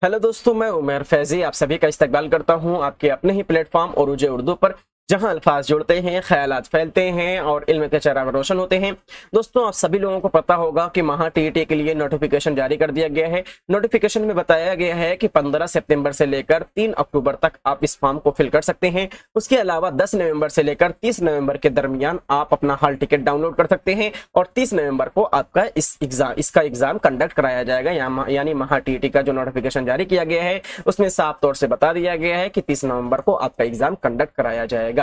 Hello दोस्तों, मैं उमर फैजी आप सभी का इस्तकबाल करता हूं आपके अपने ही प्लेटफॉर्म उर्दू उर्दू पर, जहां अल्फाज जुड़ते हैं, ख्यालात फैलते हैं और इल्म के चिराग रोशन होते हैं। दोस्तों, आप सभी लोगों को पता होगा कि महा टीईटी के लिए नोटिफिकेशन जारी कर दिया गया है। नोटिफिकेशन में बताया गया है कि 15 सितंबर से लेकर 3 अक्टूबर तक आप इस फॉर्म को फिल कर सकते हैं। उसके अलावा 10 नवंबर से लेकर 30 नवंबर के दरमियान आप अपना हॉल टिकट डाउनलोड कर सकते हैं और 30 नवंबर को आपका इसका एग्जाम कंडक्ट कराया जाएगा। यानी महा टीईटी का जो नोटिफिकेशन जारी किया गया है उसमें साफ तौर से बता दिया गया है कि 30 नवंबर को आपका एग्जाम कंडक्ट कराया जाएगा।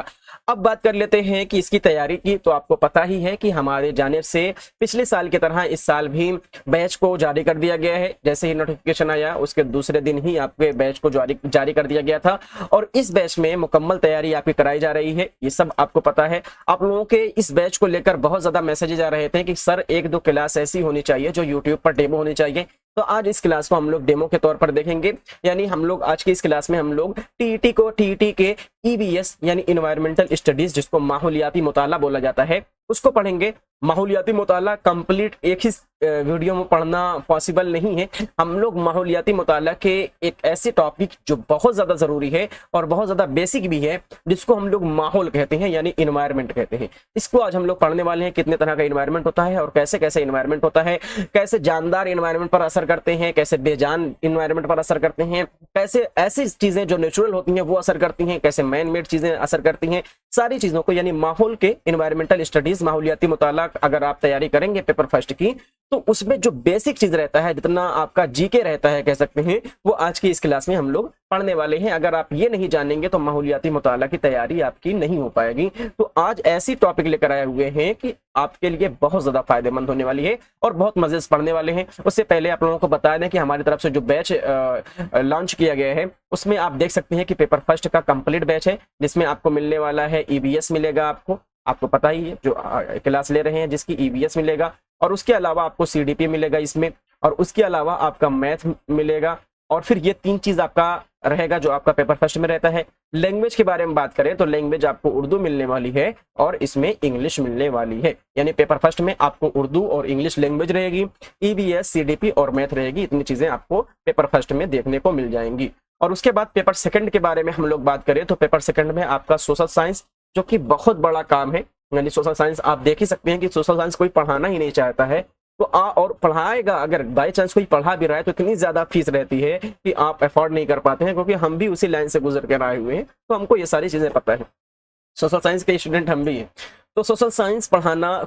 अब बात कर लेते हैं कि इसकी तैयारी की। तो आपको पता ही है कि हमारे जानिब से पिछले साल की तरह इस साल भी बैच को जारी कर दिया गया है। जैसे ही नोटिफिकेशन आया उसके दूसरे दिन ही आपके बैच को जारी कर दिया गया था और इस बैच में मुकम्मल तैयारी आपकी कराई जा रही है। ये सब आपको पता है। आप लोगों के इस बैच को लेकर बहुत ज्यादा मैसेजेस आ रहे थे कि सर एक दो क्लास ऐसी होनी चाहिए जो यूट्यूब पर डेमो होनी चाहिए। तो आज इस क्लास को हम लोग डेमो के तौर पर देखेंगे। यानी हम लोग आज की इस क्लास में हम लोग टीईटी के ईवीएस यानी इन्वायरमेंटल स्टडीज, जिसको माहौलियाती मुताला बोला जाता है, उसको पढ़ेंगे। माहौलियाती मुताला कंप्लीट एक ही वीडियो में पढ़ना पॉसिबल नहीं है। हम लोग माहौलियाती मुताला के एक ऐसे टॉपिक जो बहुत ज़्यादा ज़रूरी है और बहुत ज़्यादा बेसिक भी है, जिसको हम लोग माहौल कहते हैं यानी इन्वायरमेंट कहते हैं, इसको आज हम लोग पढ़ने वाले हैं। कितने तरह का इन्वायरमेंट होता है और कैसे कैसे इन्वायरमेंट होता है, कैसे जानदार इन्वायरमेंट पर असर करते हैं, कैसे बेजान इन्वायरमेंट पर असर करते हैं, कैसे ऐसी चीज़ें जो नेचुरल होती हैं वो असर करती हैं, कैसे मैन मेड चीज़ें असर करती हैं। सारी चीज़ों को यानी माहौल के इन्वायरमेंटल स्टडीज माहौलियाती मुताला अगर आप तैयारी करेंगे पेपर फर्स्ट की, तो उसमें जो बेसिक चीज रहता है, जितना आपका जीके रहता है कह सकते हैं, वो आज की इस क्लास में हम लोग पढ़ने वाले हैं। अगर आप ये नहीं जानेंगे तो माहौलियाती मुताला की तैयारी आपकी नहीं हो पाएगी। तो आज ऐसी टॉपिक लेकर आए हुए हैं कि आपके लिए बहुत ज्यादा फायदेमंद होने वाली है और बहुत मजे से पढ़ने वाले हैं। उससे पहले आप लोगों को बता दें कि हमारी तरफ से जो बैच लॉन्च किया गया है उसमें आप देख सकते हैं कि पेपर फर्स्ट का कंप्लीट बैच है, जिसमें आपको मिलने वाला है ईवीएस मिलेगा। आपको पता ही है जो क्लास ले रहे हैं जिसकी ईवीएस मिलेगा, और उसके अलावा आपको सीडीपी मिलेगा इसमें, और उसके अलावा आपका मैथ मिलेगा। और फिर ये 3 चीज आपका रहेगा जो आपका पेपर फर्स्ट में रहता है। लैंग्वेज के बारे में बात करें तो लैंग्वेज आपको उर्दू मिलने वाली है और इसमें इंग्लिश मिलने वाली है। यानी पेपर फर्स्ट में आपको उर्दू और इंग्लिश लैंग्वेज रहेगी, ईवीएस, सीडीपी और मैथ रहेगी। इतनी चीजें आपको पेपर फर्स्ट में देखने को मिल जाएंगी। और उसके बाद पेपर सेकंड के बारे में हम लोग बात करें तो पेपर सेकंड में आपका सोशल साइंस, जो कि बहुत बड़ा काम है। यानी सोशल साइंस आप देख ही सकते हैं कि सोशल साइंस कोई पढ़ाना ही नहीं चाहता है, तो और पढ़ाएगा, अगर बाई चांस कोई पढ़ा भी रहा है तो इतनी ज्यादा फीस रहती है कि आप अफोर्ड नहीं कर पाते हैं, क्योंकि हम भी उसी लाइन से गुजर कर आए हुए हैं, तो हमको ये सारी चीजें पता है। सोशल साइंस के स्टूडेंट हम भी हैं, तो सोशल साइंस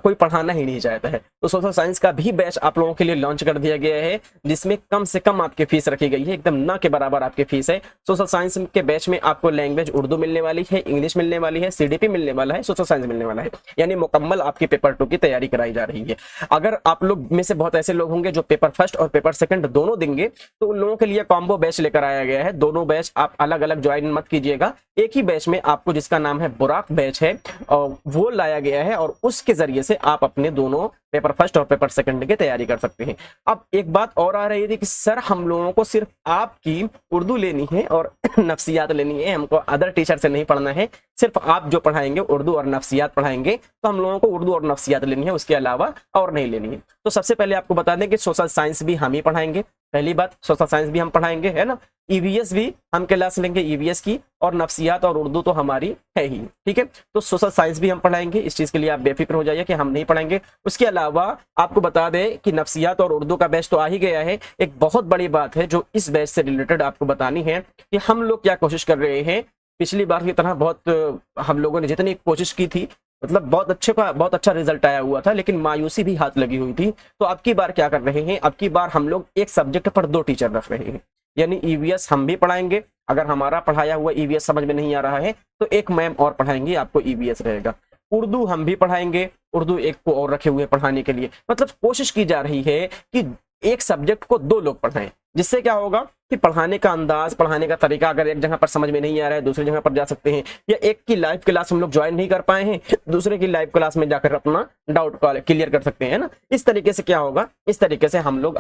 कोई पढ़ाना ही नहीं चाहता है। तो सोशल साइंस का भी बैच आप लोगों के लिए लॉन्च कर दिया गया है, जिसमें कम से कम आपकी फीस रखी गई है, एकदम ना के बराबर आपकी फीस है। सोशल साइंस के बैच में आपको लैंग्वेज उर्दू मिलने वाली है, इंग्लिश मिलने वाली है, सीडीपी मिलने वाला है, सोशल साइंस मिलने वाला है। यानी मुकम्मल आपकी पेपर 2 की तैयारी कराई जा रही है। अगर आप लोग में से बहुत ऐसे लोग होंगे जो पेपर फर्स्ट और पेपर सेकंड दोनों देंगे, तो उन लोगों के लिए कॉम्बो बैच लेकर आया गया है। दोनों बैच आप अलग अलग ज्वाइन मत कीजिएगा, एक ही बैच में आपको, जिसका नाम है बुराक बैच है, वो लाया गया है और उसके जरिए से आप अपने दोनों पेपर फर्स्ट और पेपर सेकंड की तैयारी कर सकते हैं। अब एक बात और आ रही थी कि सर हम लोगों को सिर्फ आपकी उर्दू लेनी है और नफ्सियात लेनी है, हमको अदर टीचर से नहीं पढ़ना है, सिर्फ आप जो पढ़ाएंगे उर्दू और नफ्सियात पढ़ाएंगे, तो हम लोगों को उर्दू और नफ्सियात लेनी है, उसके अलावा और नहीं लेनी है। तो सबसे पहले आपको बता दें कि सोशल साइंस भी हम ही पढ़ाएंगे। पहली बात, सोशल साइंस भी हम पढ़ाएंगे, है ना। ईवीएस भी हम क्लास लेंगे ईवीएस की, और नफ्सियात और उर्दू तो हमारी है ही, ठीक है। तो सोशल साइंस भी हम पढ़ाएंगे, इस चीज के लिए आप बेफिक्र हो जाइए कि हम नहीं पढ़ाएंगे। उसके अलावा आपको बता दें कि नफ्सियात और उर्दू का बैच तो आ ही गया है। एक बहुत बड़ी बात है जो इस बैच से रिलेटेड आपको बतानी है कि हम लोग क्या कोशिश कर रहे हैं। पिछली बार की तरह बहुत हम लोगों ने जितनी कोशिश की थी, मतलब बहुत अच्छा रिजल्ट आया हुआ था, लेकिन मायूसी भी हाथ लगी हुई थी। तो अब की बार क्या कर रहे हैं, अब की बार हम लोग एक सब्जेक्ट पर 2 टीचर रख रहे हैं। यानी ईवीएस हम भी पढ़ाएंगे, अगर हमारा पढ़ाया हुआ ईवीएस समझ में नहीं आ रहा है तो एक मैम और पढ़ाएंगे, आपको ईवीएस रहेगा। उर्दू हम भी पढ़ाएंगे, उर्दू एक को और रखे हुए पढ़ाने के लिए। मतलब कोशिश की जा रही है कि एक सब्जेक्ट को 2 लोग पढ़ाएं, जिससे क्या होगा कि पढ़ाने का अंदाज, पढ़ाने का तरीका, अगर एक जगह पर समझ में नहीं आ रहा है दूसरी जगह पर जा सकते हैं, या एक की लाइव क्लास हम लोग ज्वाइन नहीं कर पाए हैं, दूसरे की लाइव क्लास में जाकर अपना डाउट क्लियर कर सकते हैं ना। इस तरीके से क्या होगा, इस तरीके से हम लोग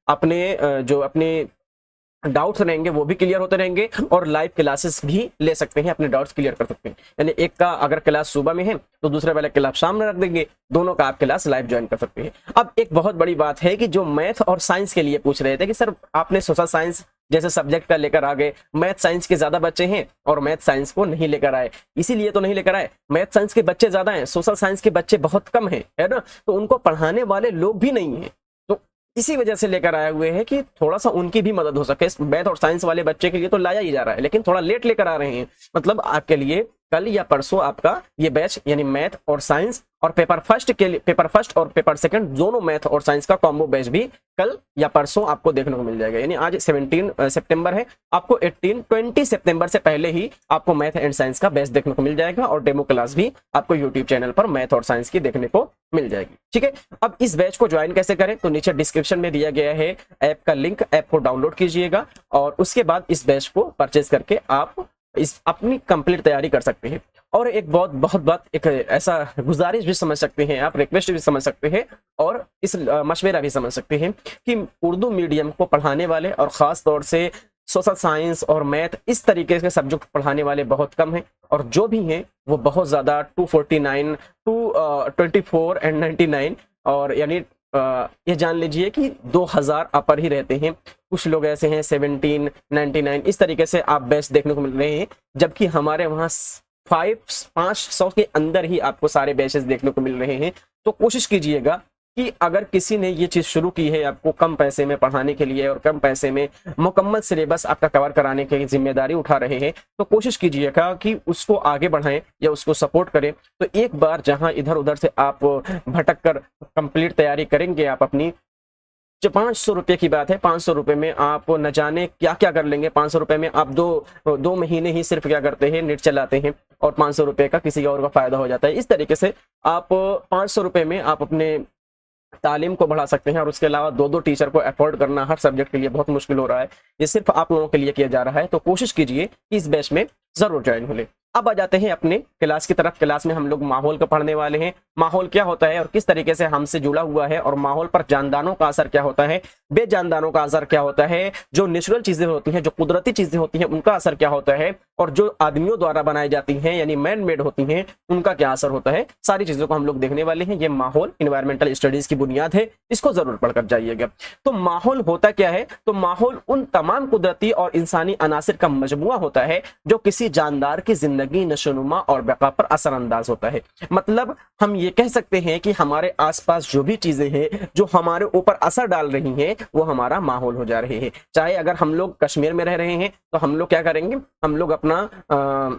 अपने डाउट्स रहेंगे वो भी क्लियर होते रहेंगे, और लाइव क्लासेस भी ले सकते हैं, अपने डाउट्स क्लियर कर सकते हैं। यानी एक का अगर क्लास सुबह में है तो दूसरे वाले क्लास शाम में रख देंगे, दोनों का आप क्लास लाइव ज्वाइन कर सकते हैं। अब एक बहुत बड़ी बात है कि जो मैथ और साइंस के लिए पूछ रहे थे कि सर आपने सोशल साइंस जैसे सब्जेक्ट का लेकर आ गए, मैथ साइंस के ज्यादा बच्चे हैं और मैथ साइंस को नहीं लेकर आए। इसीलिए तो नहीं लेकर आए, मैथ साइंस के बच्चे ज्यादा हैं, सोशल साइंस के बच्चे बहुत कम हैं, है ना, तो उनको पढ़ाने वाले लोग भी नहीं है। तो इसी वजह से लेकर आए हुए हैं कि थोड़ा सा उनकी भी मदद हो सके। मैथ और साइंस वाले बच्चे के लिए तो लाया ही जा रहा है, लेकिन थोड़ा लेट लेकर आ रहे हैं। मतलब आपके लिए कल या परसों आपका ये बैच यानी मैथ और साइंस और पेपर फर्स्ट के लिए, पेपर फर्स्ट और पेपर सेकंड दोनों मैथ और साइंस का कॉम्बो बैच भी कल या परसों आपको देखने को मिल जाएगा। यानी आज 17 सितंबर है, आपको 20 सितंबर से पहले ही आपको मैथ एंड साइंस का बैच देखने को मिल जाएगा और डेमो क्लास भी आपको यूट्यूब चैनल पर मैथ और साइंस की देखने को मिल जाएगी। ठीक है, अब इस बैच को ज्वाइन कैसे करें, तो नीचे डिस्क्रिप्शन में दिया गया है ऐप का लिंक, ऐप को डाउनलोड कीजिएगा और उसके बाद इस बैच को परचेज करके आप इस अपनी कंप्लीट तैयारी कर सकते हैं। और एक बहुत बात, एक ऐसा गुजारिश भी समझ सकते हैं आप, रिक्वेस्ट भी समझ सकते हैं और इस मशवरा भी समझ सकते हैं कि उर्दू मीडियम को पढ़ाने वाले और ख़ास तौर से सोशल साइंस और मैथ इस तरीके के सब्जेक्ट पढ़ाने वाले बहुत कम हैं और जो भी हैं वो बहुत ज़्यादा 249, 224 एंड 99 और यानी ये जान लीजिए कि 2000 अपर ही रहते हैं। कुछ लोग ऐसे हैं 17, 99 इस तरीके से आप बैच देखने को मिल रहे हैं, जबकि हमारे वहाँ 500 के अंदर ही आपको सारे बैचेस देखने को मिल रहे हैं। तो कोशिश कीजिएगा कि अगर किसी ने ये चीज़ शुरू की है आपको कम पैसे में पढ़ाने के लिए और कम पैसे में मुकम्मल सिलेबस आपका कवर कराने की जिम्मेदारी उठा रहे हैं, तो कोशिश कीजिएगा कि उसको आगे बढ़ाएं या उसको सपोर्ट करें। तो एक बार जहां इधर उधर से आप भटक कर कंप्लीट तैयारी करेंगे आप अपनी, जो 500 रुपये की बात है, 500 रुपये में आप न जाने क्या क्या कर लेंगे। 500 रुपये में आप दो महीने ही सिर्फ क्या करते हैं, नेट चलाते हैं और 500 रुपये का किसी और का फायदा हो जाता है। इस तरीके से आप 500 रुपये में आप अपने तालीम को बढ़ा सकते हैं और उसके अलावा 2 टीचर को अफोर्ड करना हर सब्जेक्ट के लिए बहुत मुश्किल हो रहा है। ये सिर्फ आप लोगों के लिए किया जा रहा है, तो कोशिश कीजिए कि इस बैच में जरूर ज्वाइन हो ले। अब आ जाते हैं अपने क्लास की तरफ। क्लास में हम लोग माहौल का पढ़ने वाले हैं। माहौल क्या होता है और किस तरीके से हमसे जुड़ा हुआ है और माहौल पर जानदारों का असर क्या होता है, बेजानदारों का असर क्या होता है, जो नेचुरल चीजें होती हैं, जो कुदरती चीजें होती हैं, उनका असर क्या होता है और जो आदमियों द्वारा बनाई जाती हैं यानी मैन मेड होती हैं, उनका क्या असर होता है, सारी चीजों को हम लोग देखने वाले हैं। ये माहौल इन्वायरमेंटल स्टडीज की बुनियाद है, इसको जरूर पढ़कर जाइएगा। तो माहौल होता क्या है, तो माहौल उन तमाम कुदरती और इंसानी अनासिर का मजमुआ होता है जो किसी जानदार की जिंदगी, नशोनुमा और बका पर असरअंदाज होता है। मतलब हम ये कह सकते हैं कि हमारे आसपास जो भी चीजें हैं जो हमारे ऊपर असर डाल रही हैं वो हमारा माहौल हो जा रहे हैं। चाहे अगर हम लोग कश्मीर में रह रहे हैं तो हम लोग क्या करेंगे, हम लोग अपना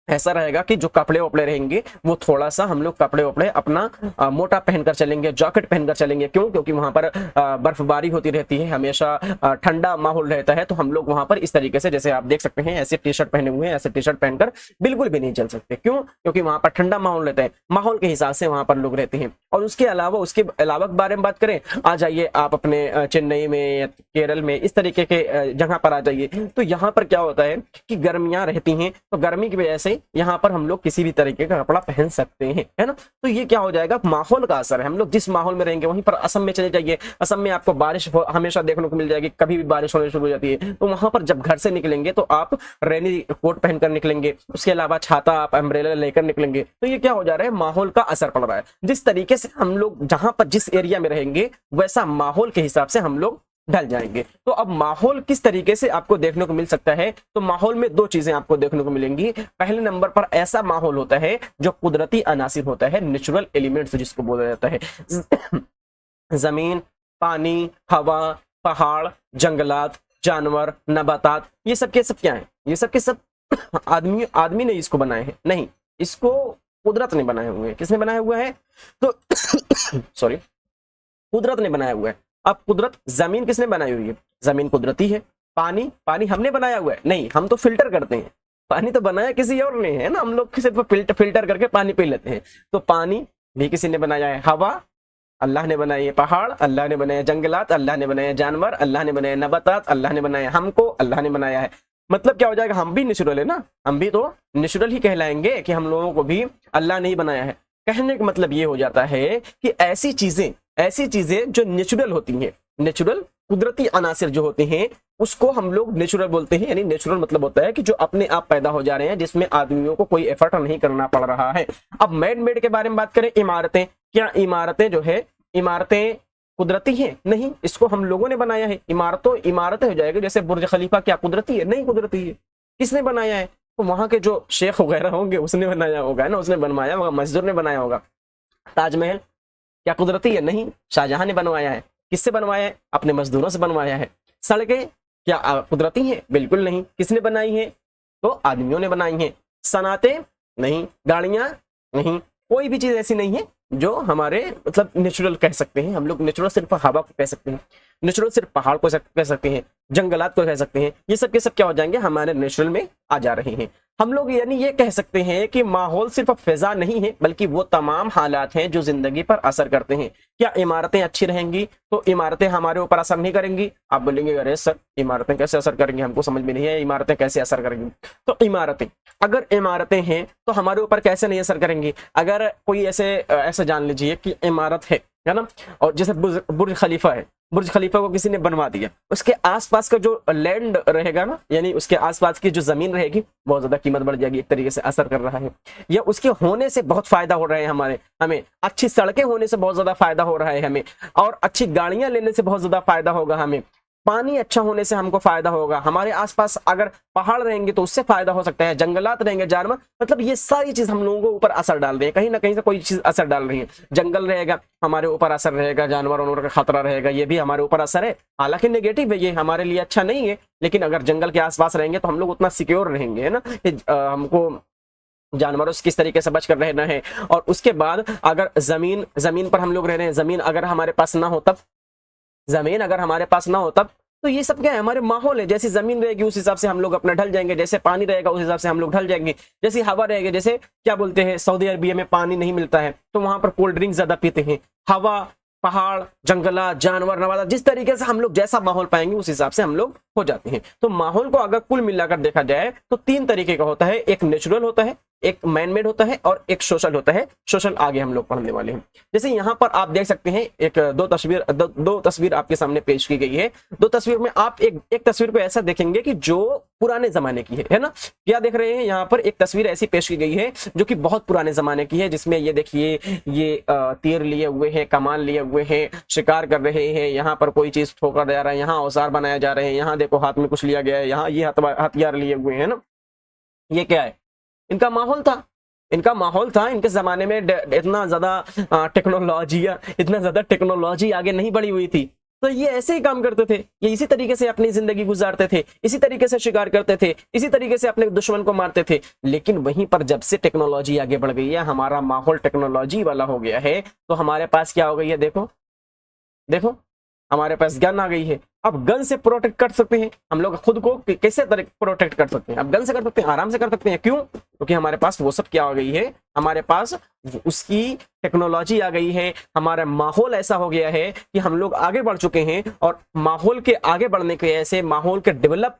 ऐसा रहेगा कि जो कपड़े वपड़े रहेंगे वो थोड़ा सा हम लोग कपड़े वपड़े अपना मोटा पहनकर चलेंगे, जैकेट पहनकर चलेंगे। क्यों? क्योंकि वहां पर बर्फबारी होती रहती है, हमेशा ठंडा माहौल रहता है। तो हम लोग वहां पर इस तरीके से, जैसे आप देख सकते हैं ऐसे टी शर्ट पहने हुए हैं, ऐसे टी शर्ट पहनकर बिल्कुल भी नहीं चल सकते। क्यों? क्योंकि वहां पर ठंडा माहौल रहता है, माहौल के हिसाब से वहां पर लोग रहते हैं। और उसके अलावा के बारे में बात करें, आ जाइए आप अपने चेन्नई में या केरल में इस तरीके के जगह पर आ जाइए, तो यहाँ पर क्या होता है कि गर्मियां रहती हैं, तो गर्मी की वजह से यहाँ पर हम लोग किसी भी तरीके का कपड़ा पहन सकते हैं, है ना। तो ये क्या हो जाएगा, माहौल का असर है। हम लोग जिस माहौल में रहेंगे, वहीं पर असम में चले जाइए, असम में आपको बारिश हमेशा देखने को मिल जाएगी, कभी भी बारिश होने शुरू हो जाती है। तो वहां पर जब घर से निकलेंगे तो आप रेनी कोट पहनकर निकलेंगे, उसके अलावा छाता, आप अम्ब्रेला लेकर निकलेंगे। तो ये क्या हो जा रहा है, माहौल का असर पड़ रहा है। जिस तरीके से हम लोग जहां पर जिस एरिया में रहेंगे वैसा माहौल के हिसाब से हम लोग ढल जाएंगे। तो अब माहौल किस तरीके से आपको देखने को मिल सकता है, तो माहौल में 2 चीजें आपको देखने को मिलेंगी। पहले नंबर पर ऐसा माहौल होता है जो कुदरती अनासिर होता है, नेचुरल एलिमेंट्स जिसको बोला जाता है। जमीन, पानी, हवा, पहाड़, जंगलात, जानवर, नबातात, ये सब के सब क्या है, ये सब के सब आदमी ने इसको बनाए हैं? नहीं, इसको कुदरत ने बनाए हुए हैं। किसने बनाया हुआ है? तो सॉरी, कुदरत ने बनाया हुआ है। अब कुदरत, जमीन किसने बनाई हुई है? जमीन कुदरती है। पानी हमने बनाया हुआ है? नहीं, हम तो फिल्टर करते हैं। पानी तो बनाया किसी और ने है ना, हम लोग सिर्फ फिल्टर करके पानी पी लेते हैं। तो पानी भी किसी ने बनाया है। हवा अल्लाह ने बनाई है। पहाड़ अल्लाह ने बनाया, जंगलात अल्लाह ने बनाया, जानवर अल्लाह ने बनाया, नबातात अल्लाह ने बनाया, हमको अल्लाह ने बनाया है। मतलब क्या हो जाएगा, हम भी नेचुरल है ना, हम भी तो नेचुरल ही कहलाएंगे कि हम लोगों को भी अल्लाह ने ही बनाया है। कहने का मतलब ये हो जाता है कि ऐसी चीजें जो नेचुरल होती हैं, नेचुरल कुदरती अनासिर जो होते हैं उसको हम लोग नेचुरल बोलते हैं। यानी नेचुरल मतलब होता है कि जो अपने आप पैदा हो जा रहे हैं, जिसमें आदमियों को कोई एफर्ट नहीं करना पड़ रहा है। अब मैन मेड के बारे में बात करें, इमारतें, क्या इमारतें जो है, इमारतें कुदरती है? नहीं, इसको हम लोगों ने बनाया है। इमारतें हो जाएगी, जैसे बुर्ज खलीफा क्या कुदरती है? नहीं कुदरती है। किसने बनाया है? तो वहां के जो शेख वगैरह होंगे उसने बनाया होगा, है ना, उसने बनवाया होगा, मजदूर ने बनाया होगा। ताजमहल क्या कुदरती है? नहीं, शाहजहां ने बनवाया है। किससे बनवाया है? अपने मजदूरों से बनवाया है। सड़कें क्या कुदरती है? बिल्कुल नहीं। किसने बनाई है? तो आदमियों ने बनाई है। सनातें? नहीं। गाड़ियां? नहीं। कोई भी चीज ऐसी नहीं है जो हमारे मतलब नेचुरल कह सकते हैं हम लोग। नेचुरल सिर्फ हवा को कह सकते हैं, नेचुरल सिर्फ पहाड़ को कह सकते हैं, जंगलात को कह सकते हैं। ये सब के सब क्या हो जाएंगे? हमारे नेचुरल में आ जा रहे हैं। हम लोग यानी ये कह सकते हैं कि माहौल सिर्फ फिजा नहीं है, बल्कि वो तमाम हालात हैं जो जिंदगी पर असर करते हैं। क्या इमारतें अच्छी रहेंगी तो इमारतें हमारे ऊपर असर नहीं करेंगी? आप बोलेंगे अरे सर इमारतें कैसे असर करेंगी, हमको समझ में नहीं है इमारतें कैसे असर करेंगी। तो अगर इमारतें हैं तो हमारे ऊपर कैसे नहीं असर करेंगी? अगर कोई ऐसे जान लीजिए कि इमारत है ना, और जैसे बुर्ज खलीफा है, बुर्ज खलीफा को किसी ने बनवा दिया, उसके आसपास का जो लैंड रहेगा ना, यानी उसके आसपास की जो जमीन रहेगी बहुत ज्यादा कीमत बढ़ जाएगी, एक तरीके से असर कर रहा है। या उसके होने से बहुत फायदा हो रहा है हमें अच्छी सड़कें होने से बहुत ज्यादा फायदा हो रहा है हमें, और अच्छी गाड़ियां लेने से बहुत ज्यादा फायदा होगा हमें, पानी अच्छा होने से हमको फायदा होगा, हमारे आसपास अगर पहाड़ रहेंगे तो उससे फायदा हो सकता है, जंगलात रहेंगे, जानवर, मतलब ये सारी चीज हम लोगों के ऊपर असर डाल रही है, कहीं ना कहीं से कोई चीज असर डाल रही है। जंगल रहेगा हमारे ऊपर असर रहेगा, जानवरों का खतरा रहेगा, ये भी हमारे ऊपर असर है। हालांकि नेगेटिव है, ये हमारे लिए अच्छा नहीं है, लेकिन अगर जंगल के आसपास रहेंगे तो हम लोग उतना सिक्योर रहेंगे, है ना। हमको जानवरों से किस तरीके से बच कर रहना है। और उसके बाद अगर जमीन पर हम लोग रह रहे हैं, जमीन अगर हमारे पास ना हो तब तो ये सब क्या है? हमारे माहौल है। जैसी जमीन रहेगी उस हिसाब से हम लोग अपना ढल जाएंगे, जैसे पानी रहेगा उस हिसाब से हम लोग ढल जाएंगे, जैसी हवा रहेगी, जैसे क्या बोलते हैं सऊदी अरबिया में पानी नहीं मिलता है तो वहां पर कोल्ड ड्रिंक ज्यादा पीते हैं। हवा, पहाड़, जंगला, जानवर, नवादा, जिस तरीके से हम लोग जैसा माहौल पाएंगे उस हिसाब से हम लोग हो जाते हैं। तो माहौल को अगर कुल मिलाकर देखा जाए तो 3 तरीके का होता है, एक नेचुरल होता है, एक मैन मेड होता है और एक सोशल होता है। सोशल आगे हम लोग पढ़ने वाले हैं। जैसे यहाँ पर आप देख सकते हैं दो तस्वीर आपके सामने पेश की गई है। 2 तस्वीर में आप एक तस्वीर को ऐसा देखेंगे कि जो पुराने जमाने की है ना। क्या देख रहे हैं? यहाँ पर एक तस्वीर ऐसी पेश की गई है जो कि बहुत पुराने जमाने की है, जिसमें ये देखिए ये तीर लिए हुए हैं, कमान लिए हुए हैं, शिकार कर रहे हैं, यहाँ पर कोई चीज ठोका जा रहा है, यहाँ औजार बनाया जा रहे हैं, यहाँ देखो हाथ में कुछ लिया गया है, यहाँ ये हथियार लिए हुए हैं ना। ये क्या है? इनका माहौल था। इनके जमाने में इतना ज्यादा टेक्नोलॉजी आगे नहीं बढ़ी हुई थी, तो ये ऐसे ही काम करते थे। ये इसी तरीके से अपनी जिंदगी गुजारते थे, इसी तरीके से शिकार करते थे, इसी तरीके से अपने दुश्मन को मारते थे। लेकिन वहीं पर जब से टेक्नोलॉजी आगे बढ़ गई है, हमारा माहौल टेक्नोलॉजी वाला हो गया है, तो हमारे पास क्या हो गई है? देखो हमारे पास गन आ गई है। अब गन से प्रोटेक्ट कर सकते हैं हम लोग खुद को। कैसे प्रोटेक्ट कर सकते हैं? अब गन से कर सकते हैं, आराम से कर सकते हैं। क्यों? क्योंकि हमारे पास वो सब क्या हो गई है, हमारे पास उसकी टेक्नोलॉजी आ गई है। हमारा माहौल ऐसा हो गया है कि हम लोग आगे बढ़ चुके हैं, और माहौल के आगे बढ़ने की वजह से, माहौल के डेवलप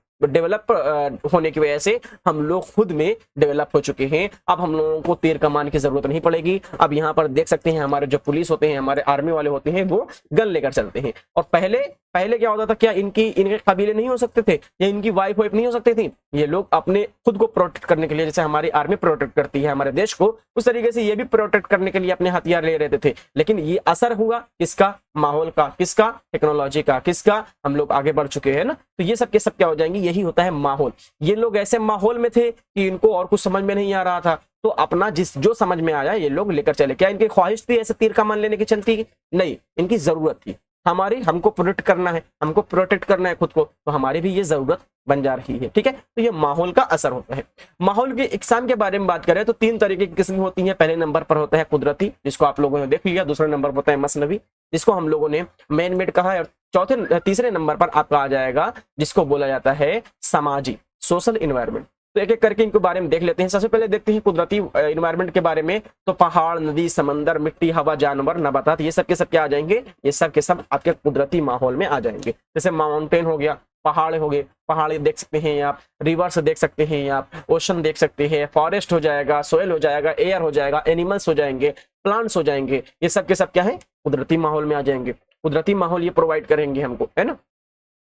होने की वजह से हम लोग खुद में डेवलप हो चुके हैं। अब हम लोगों को तीर कमान की जरूरत नहीं पड़ेगी। अब यहाँ पर देख सकते हैं हमारे जो पुलिस होते हैं, हमारे आर्मी वाले होते हैं, वो गन लेकर चलते हैं। और पहले क्या होता था? क्या इनके कबीले नहीं हो सकते थे, या इनकी वाइफ नहीं हो सकती थी? ये लोग अपने खुद को प्रोटेक्ट करने के लिए, जैसे हमारी आर्मी प्रोटेक्ट करती है हमारे देश को, उस तरीके से ये भी प्रोटेक्ट करने के लिए अपने हथियार ले रहते थे। लेकिन ये असर हुआ किसका? माहौल का। किसका? टेक्नोलॉजी का। किसका? हम लोग आगे बढ़ चुके हैं ना। तो ये सब के सब क्या हो जाएंगे? यही होता है माहौल। ये लोग ऐसे माहौल में थे कि इनको और कुछ समझ में नहीं आ रहा था, तो अपना जो समझ में आया ये लोग लेकर चले। क्या इनकी ख्वाहिश थी ऐसे तीर कमान लेने की चलती? नहीं, इनकी जरूरत थी। हमको प्रोटेक्ट करना है खुद को, तो हमारी भी ये जरूरत बन जा रही है। ठीक है, तो ये माहौल का असर होता है। माहौल की इकसाम के बारे में बात करें तो 3 तरीके की किस्में होती हैं। पहले नंबर पर होता है कुदरती, जिसको आप लोगों ने देख लिया। दूसरे नंबर पर होता है मसनवी, जिसको हम लोगों ने मैन मेड कहा है। और तीसरे नंबर पर आपका आ जाएगा जिसको बोला जाता है समाजी, सोशल इन्वायरमेंट। तो एक एक करके इनके बारे में देख लेते हैं। सबसे पहले देखते हैं कुदरती इन्वायरमेंट के बारे में। तो पहाड़, नदी, समंदर, मिट्टी, हवा, जानवर, नबातात, ये सब के सब क्या आ जाएंगे? ये सब के सब आपके कुदरती माहौल में आ जाएंगे। जैसे माउंटेन हो गया, पहाड़ हो गए, पहाड़ देख सकते हैं आप, रिवर्स देख सकते हैं आप, ओशन देख सकते हैं, फॉरेस्ट हो जाएगा, सोयल हो जाएगा, एयर हो जाएगा, एनिमल्स हो जाएंगे, प्लांट्स हो जाएंगे। ये सब के सब क्या है? कुदरती माहौल में आ जाएंगे। कुदरती माहौल ये प्रोवाइड करेंगे हमको, है ना।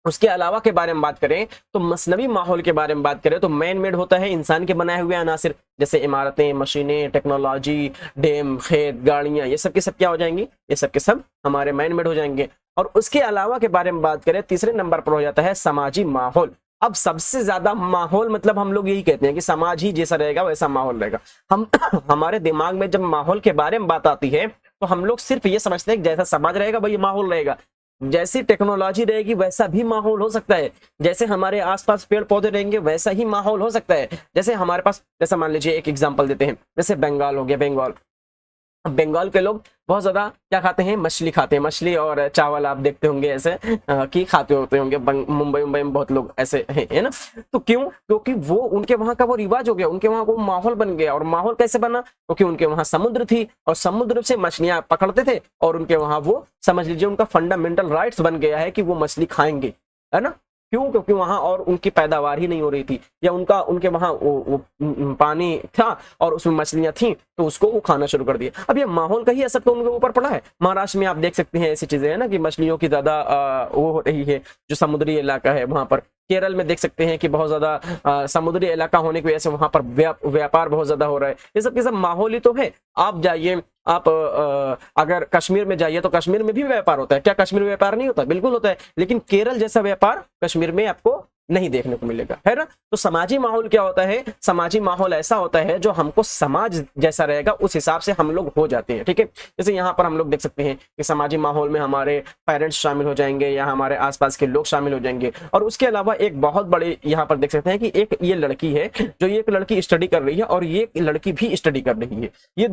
उसके अलावा के बारे में बात करें तो मसनवी माहौल के बारे में बात करें तो मैन मेड होता है, इंसान के बनाए हुए अनासिर, जैसे इमारतें, मशीनें, टेक्नोलॉजी, डैम, खेत, गाड़ियां, ये सब के सब क्या हो जाएंगी? ये सब के सब हमारे मैन मेड हो जाएंगे। और उसके अलावा के बारे में बात करें, तीसरे नंबर पर हो जाता है समाजी माहौल। अब सबसे ज्यादा माहौल मतलब हम लोग यही कहते हैं कि समाज ही जैसा रहेगा वैसा माहौल रहेगा। हम हमारे दिमाग में जब माहौल के बारे में बात आती है तो हम लोग सिर्फ ये समझते हैं कि जैसा समाज रहेगा वही माहौल रहेगा, जैसी टेक्नोलॉजी रहेगी वैसा भी माहौल हो सकता है, जैसे हमारे आसपास पेड़ पौधे रहेंगे वैसा ही माहौल हो सकता है। जैसे हमारे पास, जैसे मान लीजिए एक एग्जांपल देते हैं, जैसे बंगाल हो गया, बंगाल। अब बंगाल के लोग बहुत ज्यादा क्या खाते हैं, मछली खाते हैं, मछली और चावल आप देखते होंगे ऐसे कि खाते होते होंगे। मुंबई में बहुत लोग ऐसे हैं, है ना। तो क्यों? क्योंकि वो उनके वहां का वो रिवाज हो गया, उनके वहां वो माहौल बन गया। और माहौल कैसे बना? क्योंकि उनके वहां समुद्र थी और समुद्र से मछलियां पकड़ते थे और उनके वहां वो, समझ लीजिए, उनका फंडामेंटल राइट्स बन गया है कि वो मछली खाएंगे, है ना। क्यों? क्योंकि वहां और उनकी पैदावार ही नहीं हो रही थी, या उनके वहां वो पानी था और उसमें मछलियां थी तो उसको वो खाना शुरू कर दिया। अब ये माहौल का ही असर तो उनके ऊपर पड़ा है। महाराष्ट्र में आप देख सकते हैं ऐसी चीजें है ना कि मछलियों की ज्यादा वो हो रही है, जो समुद्री इलाका है वहां पर। केरल में देख सकते हैं कि बहुत ज्यादा समुद्री इलाका होने की वजह से वहां पर व्यापार बहुत ज्यादा हो रहा है। ये सब के सब माहौल ही तो है। आप जाइए, आप अगर कश्मीर में जाइए तो कश्मीर में भी व्यापार होता है। क्या कश्मीर में व्यापार नहीं होता? बिल्कुल होता है, लेकिन केरल जैसा व्यापार कश्मीर में आपको नहीं देखने को मिलेगा, है ना। तो समाजी माहौल क्या होता है? समाजी माहौल ऐसा होता है जो हमको समाज जैसा रहेगा उस हिसाब से हम लोग हो जाते हैं, ठीक है। जैसे यहाँ पर हम लोग देख सकते हैं कि समाजी माहौल में हमारे पेरेंट्स शामिल हो जाएंगे या हमारे आसपास के लोग शामिल हो जाएंगे। और उसके अलावा एक बहुत बड़े यहाँ पर देख सकते हैं कि एक ये लड़की है, जो एक लड़की स्टडी कर रही है और ये लड़की भी स्टडी कर रही है। ये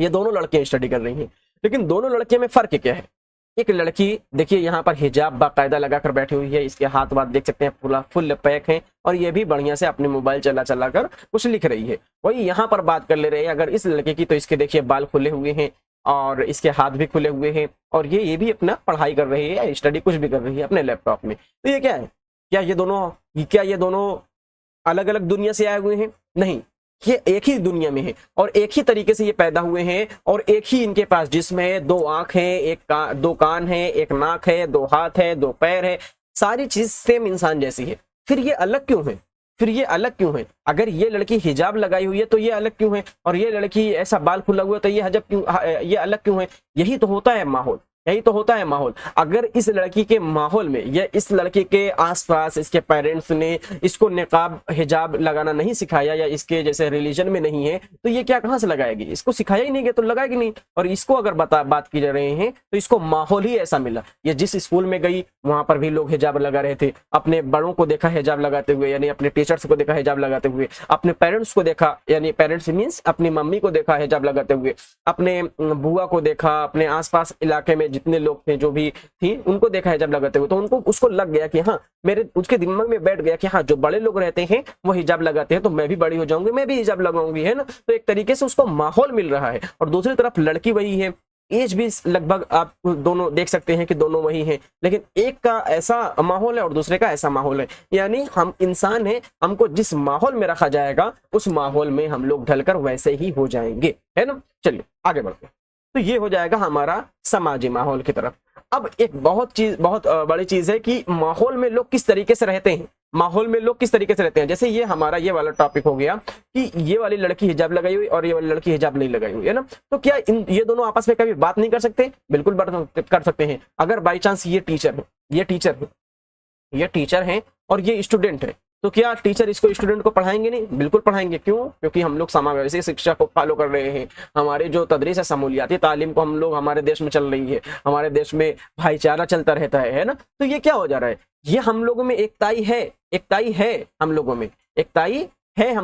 दोनों लड़कियां स्टडी कर रही हैं, लेकिन दोनों लड़कियों में फर्क क्या है? एक लड़की देखिए यहाँ पर हिजाब बाकायदा लगाकर बैठी हुई है, इसके हाथ वाथ देख सकते हैं पूरा फुल पैक है, और ये भी बढ़िया से अपने मोबाइल चला कर कुछ लिख रही है। वही यहाँ पर बात कर ले रहे हैं अगर इस लड़के की, तो इसके देखिए बाल खुले हुए हैं और इसके हाथ भी खुले हुए हैं, और ये भी अपना पढ़ाई कर रही है या स्टडी कुछ भी कर रही है अपने लैपटॉप में। तो ये क्या है? क्या ये दोनों अलग अलग दुनिया से आए हुए हैं? नहीं, ये एक ही दुनिया में है और एक ही तरीके से ये पैदा हुए हैं, और एक ही इनके पास जिस्म है, दो आंख है, दो कान है, एक नाक है, दो हाथ है, दो पैर है, सारी चीज सेम इंसान जैसी है। फिर ये अलग क्यों है? अगर ये लड़की हिजाब लगाई हुई है तो ये अलग क्यों है, और ये लड़की ऐसा बाल खुला हुआ है तो ये अलग क्यों है? यही तो होता है माहौल। अगर इस लड़की के माहौल में या इस लड़के के आसपास इसके पेरेंट्स ने इसको निकाब हिजाब लगाना नहीं सिखाया, या इसके जैसे रिलीजन में नहीं है, तो ये क्या कहां से लगाएगी? इसको सिखाया ही नहीं गया तो लगाएगी नहीं। और इसको अगर बात की जा रहे हैं तो इसको माहौल ही ऐसा मिला। ये जिस स्कूल में गई वहां पर भी लोग हिजाब लगा रहे थे, अपने बड़ों को देखा हिजाब लगाते हुए, यानी अपने टीचर्स को देखा हिजाब लगाते हुए, अपने पेरेंट्स को देखा, यानी पेरेंट्स मीन्स अपनी मम्मी को देखा हिजाब लगाते हुए, अपने बुआ को देखा, अपने आसपास इलाके में जितने लोग थे जो भी थी उनको देखा हिजाब लगाते हुए, तो उसको लग गया कि हाँ, उसके दिमाग में बैठ गया कि हाँ, जो बड़े लोग रहते हैं वो हिजाब लगाते हैं तो मैं भी बड़ी हो जाऊंगी, मैं भी हिजाब लगाऊंगी, है ना। तो एक तरीके से उसको माहौल मिल रहा है। और दूसरी तरफ लड़की वही है, एज भी लगभग आप दोनों देख सकते हैं कि दोनों वही हैं, लेकिन एक का ऐसा माहौल है और दूसरे का ऐसा माहौल है। यानी हम इंसान हैं, हमको जिस माहौल में रखा जाएगा उस माहौल में हम लोग ढलकर वैसे ही हो जाएंगे, है ना। चलिए आगे बढ़ते हैं। तो ये हो जाएगा हमारा समाजी माहौल की तरफ। अब एक बहुत बड़ी चीज है कि माहौल में लोग किस तरीके से रहते हैं। जैसे ये हमारा ये वाला टॉपिक हो गया कि ये वाली लड़की हिजाब लगाई हुई और ये वाली लड़की हिजाब नहीं लगाई हुई, है ना। तो क्या ये दोनों आपस में कभी बात नहीं कर सकते? बिल्कुल बात कर सकते हैं। अगर बाई चांस ये टीचर है और ये स्टूडेंट है, तो क्या टीचर इसको स्टूडेंट को पढ़ाएंगे नहीं? बिल्कुल पढ़ाएंगे। क्यों? क्योंकि हम लोग समावेशी शिक्षा को फॉलो कर रहे हैं। हमारे जो तदरीस है, शमूलियाती तालीम को हम लोग, हमारे देश में चल रही है, हमारे देश में भाईचारा चलता रहता है ना। तो ये क्या हो जा रहा है? ये हम लोगों में एकताई है हम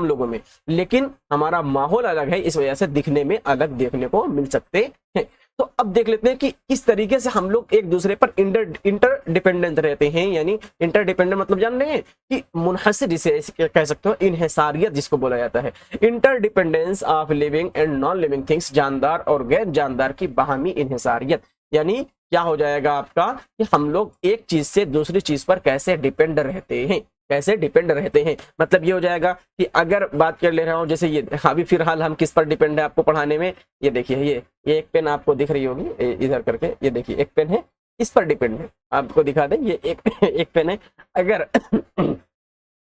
लोगों में, लेकिन हमारा माहौल अलग है, इस वजह से दिखने में अलग देखने को मिल सकते हैं। तो अब देख लेते हैं कि किस तरीके से हम लोग एक दूसरे पर इंटरडिपेंडेंट रहते हैं। यानी इंटरडिपेंडेंट मतलब जान रहे हैं कि मुनहसिर, जिसे कह सकते हो इन्हिसारियत जिसको बोला जाता है, interdependence of living and non living things, जानदार और गैर जानदार की बाहमी इन्हिसारियत। यानी क्या हो जाएगा आपका कि हम लोग एक चीज से दूसरी चीज पर कैसे डिपेंड रहते हैं। मतलब ये हो जाएगा कि अगर बात कर ले रहा हूं, जैसे ये अभी फिलहाल हम किस पर डिपेंड है आपको पढ़ाने में, ये देखिए ये एक पेन आपको दिख रही होगी इधर करके, ये देखिए एक पेन है, इस पर डिपेंड है। आपको दिखा दें, ये एक पेन है।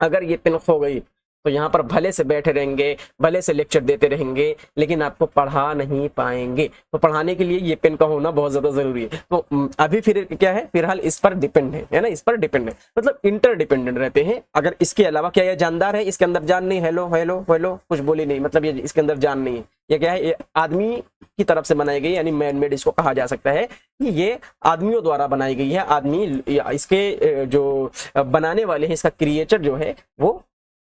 अगर ये पेन खो गई तो यहाँ पर भले से बैठे रहेंगे, भले से लेक्चर देते रहेंगे, लेकिन आपको पढ़ा नहीं पाएंगे। तो पढ़ाने के लिए ये पेन का होना बहुत ज्यादा जरूरी है। तो अभी फिर क्या है, फिलहाल इस पर डिपेंड है ना, इस पर डिपेंड है, मतलब इंटर डिपेंडेंट रहते हैं। अगर इसके अलावा क्या ये जानदार है, इसके अंदर जान नहीं, हेलो हेलो हेलो कुछ बोली नहीं, मतलब ये इसके अंदर जान नहीं है। ये क्या है, ये आदमी की तरफ से बनाई गई, यानी मैन मेड इसको कहा जा सकता है कि ये आदमियों द्वारा बनाई गई है। आदमी इसके जो बनाने वाले हैं, इसका क्रिएचर जो है वो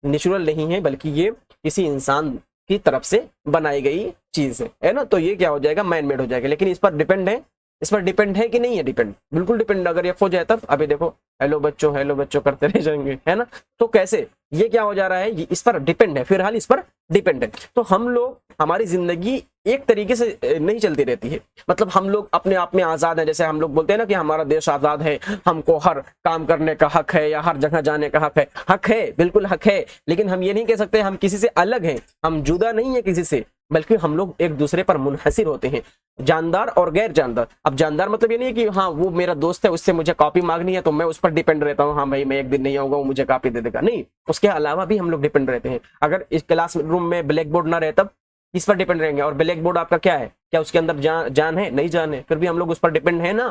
नेचुरल नहीं है, बल्कि ये किसी इंसान की तरफ से बनाई गई चीज है ना। तो ये क्या हो जाएगा, मैन मेड हो जाएगा। लेकिन इस पर डिपेंड है, इस पर डिपेंड है कि नहीं है, डिपेंड, बिल्कुल डिपेंड। अगर ये हो जाए तब, अभी देखो हेलो बच्चों करते रह जाएंगे, है ना। तो कैसे ये क्या हो जा रहा है, ये इस पर डिपेंड है, फिलहाल इस पर डिपेंड है। तो हम लोग, हमारी जिंदगी एक तरीके से नहीं चलती रहती है, मतलब हम लोग अपने आप में आजाद है। जैसे हम लोग बोलते हैं ना कि हमारा देश आजाद है, हमको हर काम करने का हक है या हर जगह जाने का हक है, बिल्कुल हक है। लेकिन हम ये नहीं कह सकते हम किसी से अलग हैं, हम जुदा नहीं है किसी से, बल्कि हम लोग एक दूसरे पर मुनहसिर होते हैं, जानदार और गैर जानदार। अब जानदार मतलब ये नहीं है कि हाँ वो मेरा दोस्त है, उससे मुझे कॉपी मांगनी है तो मैं उस पर डिपेंड रहता हूँ, हाँ भाई मैं एक दिन नहीं आऊंगा वो मुझे कॉपी दे देगा, नहीं। उसके अलावा भी हम लोग डिपेंड रहते हैं। अगर इस क्लास रूम में ब्लैक बोर्ड ना रहे तब इस पर डिपेंड रहेंगे। और ब्लैक बोर्ड आपका क्या है, क्या उसके अंदर जान है, नहीं जान है, फिर भी हम लोग उस पर डिपेंड है ना।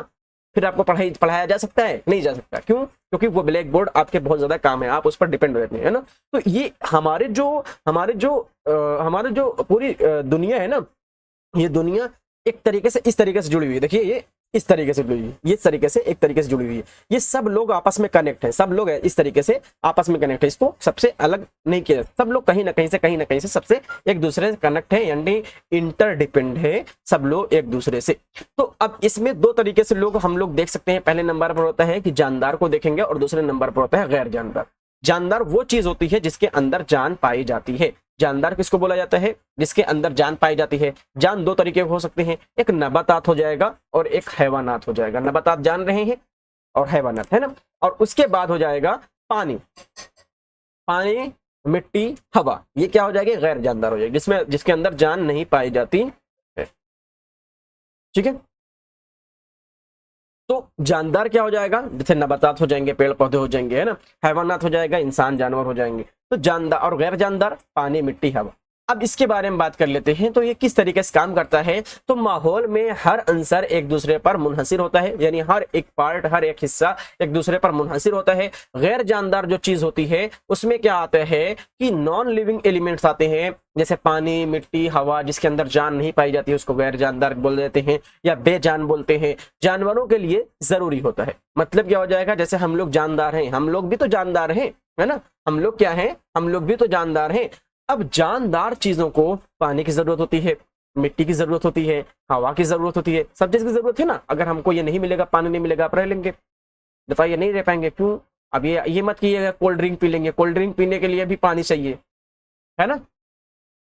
फिर आपको पढ़ाया जा सकता है, नहीं जा सकता, क्यों? क्योंकि वो ब्लैक बोर्ड आपके बहुत ज्यादा काम है, आप उस पर डिपेंड रहते हैं, है ना। तो ये हमारे जो पूरी दुनिया है ना, ये दुनिया एक तरीके से इस तरीके से जुड़ी हुई है। देखिए ये इस तरीके से जुड़ी हुई है, ये तरीके से एक तरीके से जुड़ी हुई है। ये सब लोग आपस में कनेक्ट है, सब लोग इस तरीके से आपस में कनेक्ट है, इसको सबसे अलग नहीं किया। सब लोग कहीं ना कहीं से सबसे एक दूसरे से कनेक्ट है, यानी इंटरडिपेंड है सब लोग एक दूसरे से। तो अब इसमें दो तरीके से लोग हम लोग देख सकते हैं। पहले नंबर पर होता है कि जानदार को देखेंगे, और दूसरे नंबर पर होता है गैर जानदार। जानदार वो चीज होती है जिसके अंदर जान पाई जाती है। जानदार किसको बोला जाता है, जिसके अंदर जान पाई जाती है। जान दो तरीके हो सकते हैं, एक नबातात हो जाएगा और एक हैवानात हो जाएगा। नबातात जान रहे हैं और हैवानात, है ना। और उसके बाद हो जाएगा पानी, मिट्टी, हवा, ये क्या हो जाएगी, गैर जानदार हो जाएगी, जिसके अंदर जान नहीं पाई जाती है। ठीक है, तो जानदार क्या हो जाएगा, जैसे नबातात हो जाएंगे, पेड़ पौधे हो जाएंगे, है ना। हैवानात हो जाएगा, इंसान जानवर हो जाएंगे। तो जानदार और गैर जानदार, पानी, मिट्टी, हवा। अब इसके बारे में बात कर लेते हैं, तो ये किस तरीके से काम करता है। तो माहौल में हर अंसर एक दूसरे पर मुनहसिर होता है, यानी हर एक पार्ट, हर एक हिस्सा एक दूसरे पर मुनहसिर होता है। गैर जानदार जो चीज होती है उसमें क्या आता है कि नॉन लिविंग एलिमेंट्स आते हैं, जैसे पानी, मिट्टी, हवा, जिसके अंदर जान नहीं पाई जाती है, उसको गैर जानदार बोल देते हैं या बेजान बोलते हैं। जानवरों के लिए जरूरी होता है, मतलब क्या हो जाएगा, जैसे हम लोग जानदार हैं, हम लोग भी तो जानदार हैं, है ना। हम लोग क्या हैं, हम लोग भी तो जानदार हैं। अब जानदार चीजों को पानी की जरूरत होती है, मिट्टी की जरूरत होती है, हवा की जरूरत होती है, सब चीज की जरूरत है ना। अगर हमको ये नहीं मिलेगा, पानी नहीं मिलेगा, आप रह लेंगे, बताइए, नहीं रह पाएंगे, क्यों? अब ये मत कीजिएगा कोल्ड ड्रिंक पी लेंगे, कोल्ड ड्रिंक पीने के लिए भी पानी चाहिए, है ना। तो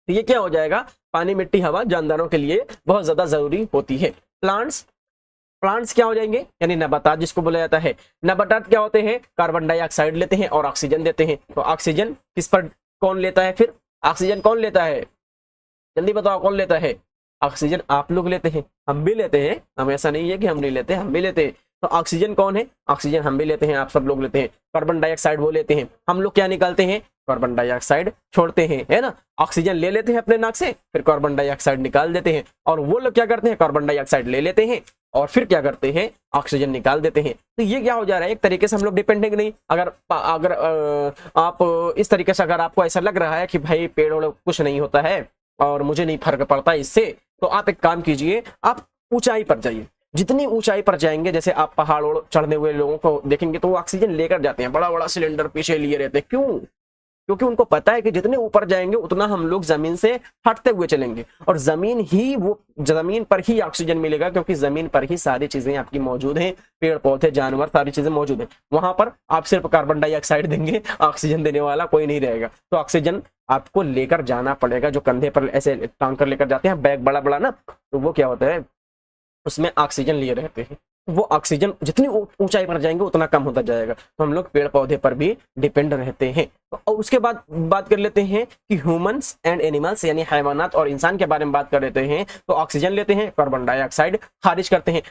ये क्या हो जाएगा, पानी, मिट्टी, हवा जानदारों के लिए बहुत ज्यादा जरूरी होती है। प्लांट्स क्या हो जाएंगे, यानी नबातात जिसको बोला जाता है। नबातात क्या होते हैं, कार्बन डाइऑक्साइड लेते हैं और ऑक्सीजन देते हैं। तो ऑक्सीजन किस पर कौन लेता है, फिर ऑक्सीजन कौन लेता है, जल्दी बताओ कौन लेता है। ऑक्सीजन आप लोग लेते हैं, हम भी लेते हैं, हम ऐसा नहीं है कि हम नहीं लेते, हम भी लेते हैं। तो ऑक्सीजन कौन है, ऑक्सीजन हम भी लेते हैं, आप सब लोग लेते हैं। कार्बन डाइऑक्साइड वो लेते हैं, हम लोग क्या निकालते हैं, कार्बन डाइऑक्साइड छोड़ते हैं, है ना। ऑक्सीजन ले लेते हैं अपने नाक से, फिर कार्बन डाइऑक्साइड निकाल देते हैं। और वो लोग क्या करते हैं, कार्बन डाइऑक्साइड ले लेते हैं और फिर क्या करते हैं, ऑक्सीजन निकाल देते हैं। तो ये क्या हो जा रहा है, एक तरीके से हम लोग डिपेंडेंट नहीं। अगर आप इस तरीके से, अगर आपको ऐसा लग रहा है कि भाई पेड़ कुछ नहीं होता है और मुझे नहीं फर्क पड़ता इससे, तो आप एक काम कीजिए, आप ऊंचाई पर जाइए। जितनी ऊंचाई पर जाएंगे, जैसे आप पहाड़ चढ़ने हुए लोगों को देखेंगे तो वो ऑक्सीजन लेकर जाते हैं, बड़ा बड़ा सिलेंडर पीछे लिए रहते हैं, क्यों? क्योंकि उनको पता है कि जितने ऊपर जाएंगे उतना हम लोग जमीन से हटते हुए चलेंगे, और जमीन पर ही ऑक्सीजन मिलेगा, क्योंकि जमीन पर ही सारी चीजें आपकी मौजूद हैं, पेड़ पौधे, जानवर, सारी चीजें मौजूद हैं। वहां पर आप सिर्फ कार्बन डाइऑक्साइड देंगे, ऑक्सीजन देने वाला कोई नहीं रहेगा। तो ऑक्सीजन आपको लेकर जाना पड़ेगा, जो कंधे पर ऐसे टांग कर लेकर जाते हैं, बैग बड़ा बड़ा ना, तो वो क्या होता है, उसमें ऑक्सीजन लिए रहते हैं। वो ऑक्सीजन जितनी ऊंचाई पर जाएंगे उतना कम होता जाएगा। तो हम लोग पेड़ पौधे पर भी डिपेंड रहते हैं। और उसके बाद बात कर लेते हैं कि ह्यूमंस एंड एनिमल्स, यानी हैवानात और इंसान के बारे में बात कर लेते हैं। तो ऑक्सीजन लेते हैं, कार्बन डाइऑक्साइड खारिज करते हैं।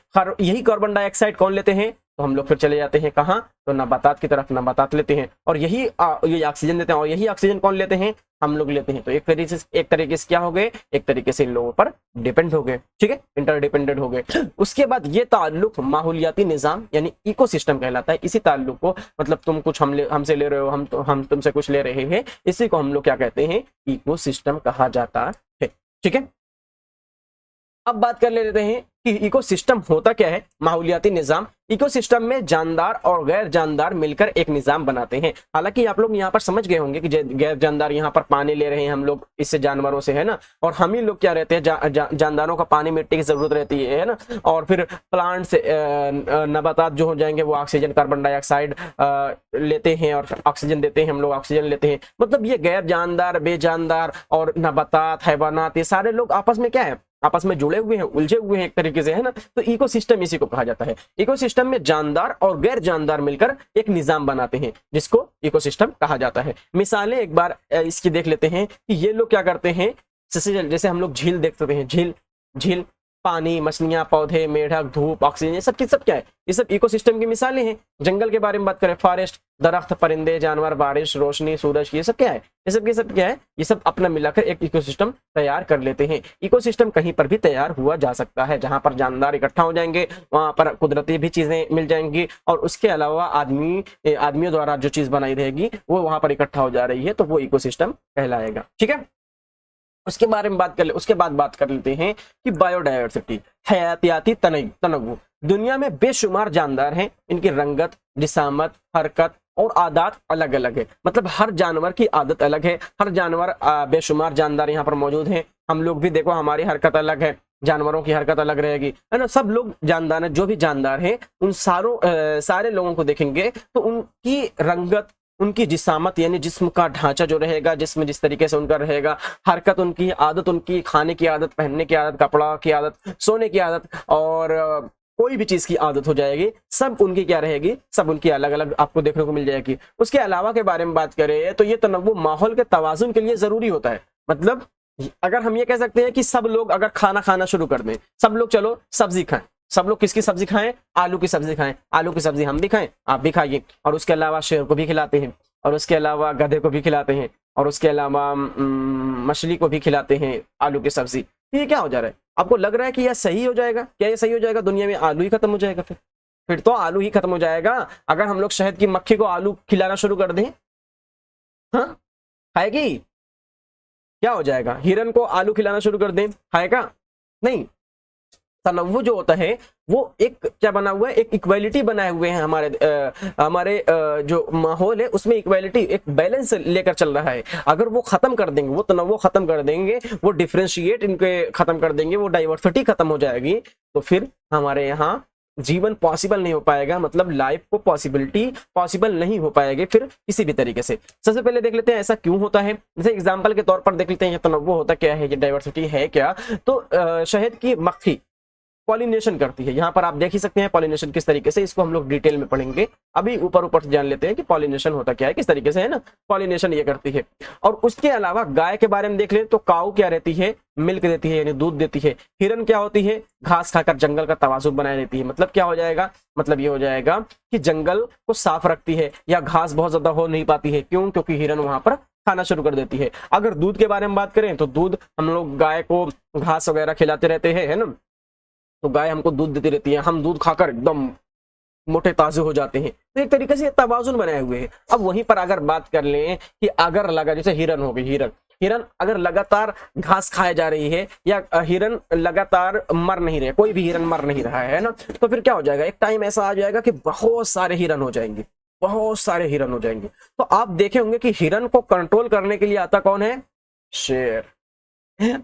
यही कार्बन डाइऑक्साइड कौन लेते हैं, तो हम लोग फिर चले जाते हैं कहाँ, तो नबातात की तरफ, नबातात लेते हैं और यही ये ऑक्सीजन देते हैं। और यही ऑक्सीजन कौन लेते हैं, हम लोग लेते हैं। तो एक तरीके से क्या हो गए, एक तरीके से इन लोगों पर डिपेंड हो गए, ठीक है, इंटरडिपेंडेंट हो गए। उसके बाद ये ताल्लुक माहौलियाती निज़ाम यानी इकोसिस्टम कहलाता है। इसी ताल्लुक को, मतलब तुम कुछ हमसे ले रहे हो, हम तुमसे कुछ ले रहे हैं, इसी को हम लोग क्या कहते हैं, इकोसिस्टम कहा जाता है, ठीक है। अब बात कर लेते हैं कि इकोसिस्टम होता क्या है। माहौलियाती निज़ाम, इकोसिस्टम में जानदार और गैर जानदार मिलकर एक निज़ाम बनाते हैं। हालांकि आप लोग यहाँ पर समझ गए होंगे कि गैर जानदार यहाँ पर पानी ले रहे हैं हम लोग इससे जानवरों से, है ना, और हम ही लोग क्या रहते हैं, जानदारों का पानी मिट्टी की जरूरत रहती है ना, और फिर प्लांट से नबातात जो हो जाएंगे वो ऑक्सीजन कार्बन डाइऑक्साइड लेते हैं और ऑक्सीजन देते हैं, हम लोग ऑक्सीजन लेते हैं। मतलब ये गैर जानदार, बेजानदार और नबातात, हैवानात, ये सारे लोग आपस में क्या है, आपस में जुड़े हुए हैं, उलझे हुए हैं एक तरीके से, है ना। तो इकोसिस्टम इसी को कहा जाता है। इकोसिस्टम में जानदार और गैर जानदार मिलकर एक निजाम बनाते हैं जिसको इकोसिस्टम कहा जाता है। मिसालें एक बार इसकी देख लेते हैं कि ये लोग क्या करते हैं। जैसे हम लोग झील देख सकते हैं, झील पानी, मछलियां, पौधे, मेढक, धूप, ऑक्सीजन, ये सब की सब क्या है, ये सब इकोसिस्टम की मिसालें हैं। जंगल के बारे में बात करें, फॉरेस्ट, दरख्त, परिंदे, जानवर, बारिश, रोशनी, सूरज, ये सब क्या है, ये सब क्या है, ये सब अपना मिलाकर एक इकोसिस्टम तैयार कर लेते हैं। इकोसिस्टम कहीं पर भी तैयार हुआ जा सकता है, जहां पर जानदार इकट्ठा हो जाएंगे वहां पर कुदरती भी चीजें मिल जाएंगी, और उसके अलावा आदमियों द्वारा जो चीज बनाई रहेगी वो वहां पर इकट्ठा हो जा रही है, तो वो इकोसिस्टम कहलाएगा, ठीक है। उसके बारे में उसके बाद बात कर लेते हैं कि बायोडायवर्सिटी, हयातियाती तनव्वु। दुनिया में बेशुमार जानदार हैं, इनकी रंगत, जिसामत, हरकत और आदत अलग अलग है। मतलब हर जानवर की आदत अलग है, हर जानवर, बेशुमार जानदार यहाँ पर मौजूद हैं। हम लोग भी देखो, हमारी हरकत अलग है, जानवरों की हरकत अलग रहेगी, है ना। सब लोग जानदार हैं, जो भी जानदार हैं उन सारे लोगों को देखेंगे तो उनकी रंगत, उनकी जिसामत यानी जिस्म का ढांचा जो रहेगा, जिस्म जिस तरीके से उनका रहेगा, हरकत उनकी, आदत उनकी, खाने की आदत, पहनने की आदत, कपड़ा की आदत, सोने की आदत और कोई भी चीज की आदत हो जाएगी, सब उनकी क्या रहेगी, सब उनकी अलग अलग आपको देखने को मिल जाएगी। उसके अलावा के बारे में बात करें तो ये तनव्वु माहौल के तवाजुन के लिए जरूरी होता है। मतलब अगर हम ये कह सकते हैं कि सब लोग अगर खाना खाना शुरू कर दें, सब लोग चलो सब्जी खाएं, सब लोग किसकी सब्जी खाएं, आलू की सब्जी खाएं, आलू की सब्जी हम भी खाएं, आप भी खाइए, और उसके अलावा शेर को भी खिलाते हैं, और उसके अलावा गधे को भी खिलाते हैं, और उसके अलावा मछली को भी खिलाते हैं आलू की सब्जी। ये क्या हो जा रहा है, आपको लग रहा है कि यह सही हो जाएगा? क्या ये सही हो जाएगा? दुनिया में आलू ही खत्म हो जाएगा? फिर तो आलू ही खत्म हो जाएगा। अगर हम लोग शहद की मक्खी को आलू खिलाना शुरू कर दें, हाँ खाएगी? क्या हो जाएगा? हिरन को आलू खिलाना शुरू कर दें, खाएगा? नहीं। तनव्वु जो होता है वो एक क्या बना हुआ है, एक इक्वालिटी बनाए हुए हैं हमारे जो माहौल है उसमें इक्वालिटी, एक बैलेंस लेकर चल रहा है। अगर वो खत्म कर देंगे, वो तनव्वु खत्म कर देंगे, वो डिफरेंशिएट इनके खत्म कर देंगे, वो डाइवर्सिटी खत्म हो जाएगी, तो फिर हमारे यहाँ जीवन पॉसिबल नहीं हो पाएगा। मतलब लाइफ को पॉसिबल नहीं हो पाएगी फिर किसी भी तरीके से। सबसे पहले देख लेते हैं ऐसा क्यों होता है। जैसे एग्जांपल के तौर पर देख लेते हैं ये तनव्वु होता क्या है, ये डाइवर्सिटी है क्या। तो शहद की मक्खी पॉलिनेशन करती है, यहाँ पर आप देख ही सकते हैं पॉलिनेशन किस तरीके से, इसको हम लोग डिटेल में पढ़ेंगे। अभी ऊपर से जान लेते हैं कि पॉलिनेशन होता क्या है, किस तरीके से, है ना, पॉलिनेशन ये करती है। और उसके अलावा गाय के बारे में देख ले तो काऊ क्या रहती है, मिल्क देती है यानी दूध देती है। हिरन क्या होती है, घास खाकर जंगल का तवाजुन बनाए देती है। मतलब क्या हो जाएगा, मतलब ये हो जाएगा कि जंगल को साफ रखती है, या घास बहुत ज्यादा हो नहीं पाती है, क्यों, क्योंकि हिरन वहां पर खाना शुरू कर देती है। अगर दूध के बारे में बात करें तो दूध, हम लोग गाय को घास वगैरह खिलाते रहते हैं, है ना, तो गाय हमको दूध देती रहती है, हम दूध खाकर एकदम मोटे ताजे हो जाते हैं। तो एक तरीके से तवाजुन बनाए हुए हैं। अब वहीं पर अगर बात कर लें कि अगर लगा, जैसे हिरन हो गई, हिरन अगर लगातार घास खाए जा रही है, या हिरन लगातार मर नहीं रहे, कोई भी हिरन मर नहीं रहा है ना, तो फिर क्या हो जाएगा, एक टाइम ऐसा आ जाएगा कि बहुत सारे हिरन हो जाएंगे, बहुत सारे हिरन हो जाएंगे। तो आप देखे होंगे कि हिरन को कंट्रोल करने के लिए आता कौन है, शेर।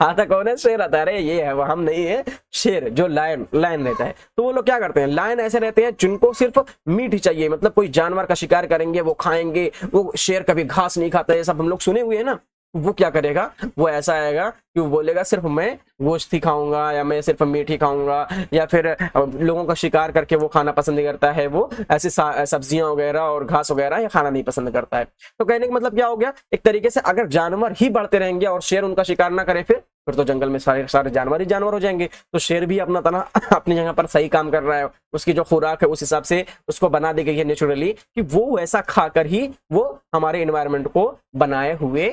आता कौन है, शेर आता है। अरे ये है, वो हम नहीं है, शेर जो लायन रहता है। तो वो लोग क्या करते हैं, लायन ऐसे रहते हैं जिनको सिर्फ मीट ही चाहिए। मतलब कोई जानवर का शिकार करेंगे, वो खाएंगे। वो शेर कभी घास नहीं खाता, ये सब हम लोग सुने हुए हैं ना। वो क्या करेगा, वो ऐसा आएगा कि वो बोलेगा सिर्फ मैं गोश्त ही खाऊंगा, या मैं सिर्फ मीट ही खाऊंगा, या फिर लोगों का शिकार करके वो खाना पसंद करता है, वो ऐसी सब्जियां वगैरह और घास वगैरह ये खाना नहीं पसंद करता है। तो कहने का मतलब क्या हो गया, एक तरीके से अगर जानवर ही बढ़ते रहेंगे और शेर उनका शिकार ना करे, फिर फिर तो जंगल में सारे सारे जानवर ही जानवर हो जाएंगे। तो शेर भी अपना तना अपनी जगह पर सही काम कर रहा है, उसकी जो खुराक है उस हिसाब से उसको बना दी गई है नेचुरली कि वो वैसा खाकर ही वो हमारे एनवायरनमेंट को बनाए हुए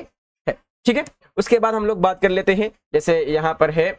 है। ठीक है, उसके बाद हम लोग बात कर लेते हैं, जैसे यहाँ पर है